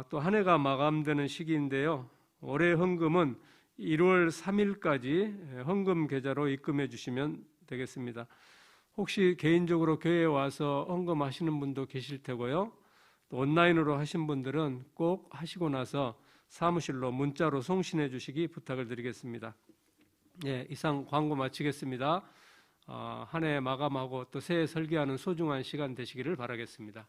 또 한 해가 마감되는 시기인데요. 올해 헌금은 1월 3일까지 헌금 계좌로 입금해 주시면 되겠습니다. 혹시 개인적으로 교회에 와서 헌금하시는 분도 계실 테고요. 또 온라인으로 하신 분들은 꼭 하시고 나서 사무실로 문자로 송신해 주시기 부탁을 드리겠습니다. 예, 이상 광고 마치겠습니다. 한 해 마감하고 또 새해 설계하는 소중한 시간 되시기를 바라겠습니다.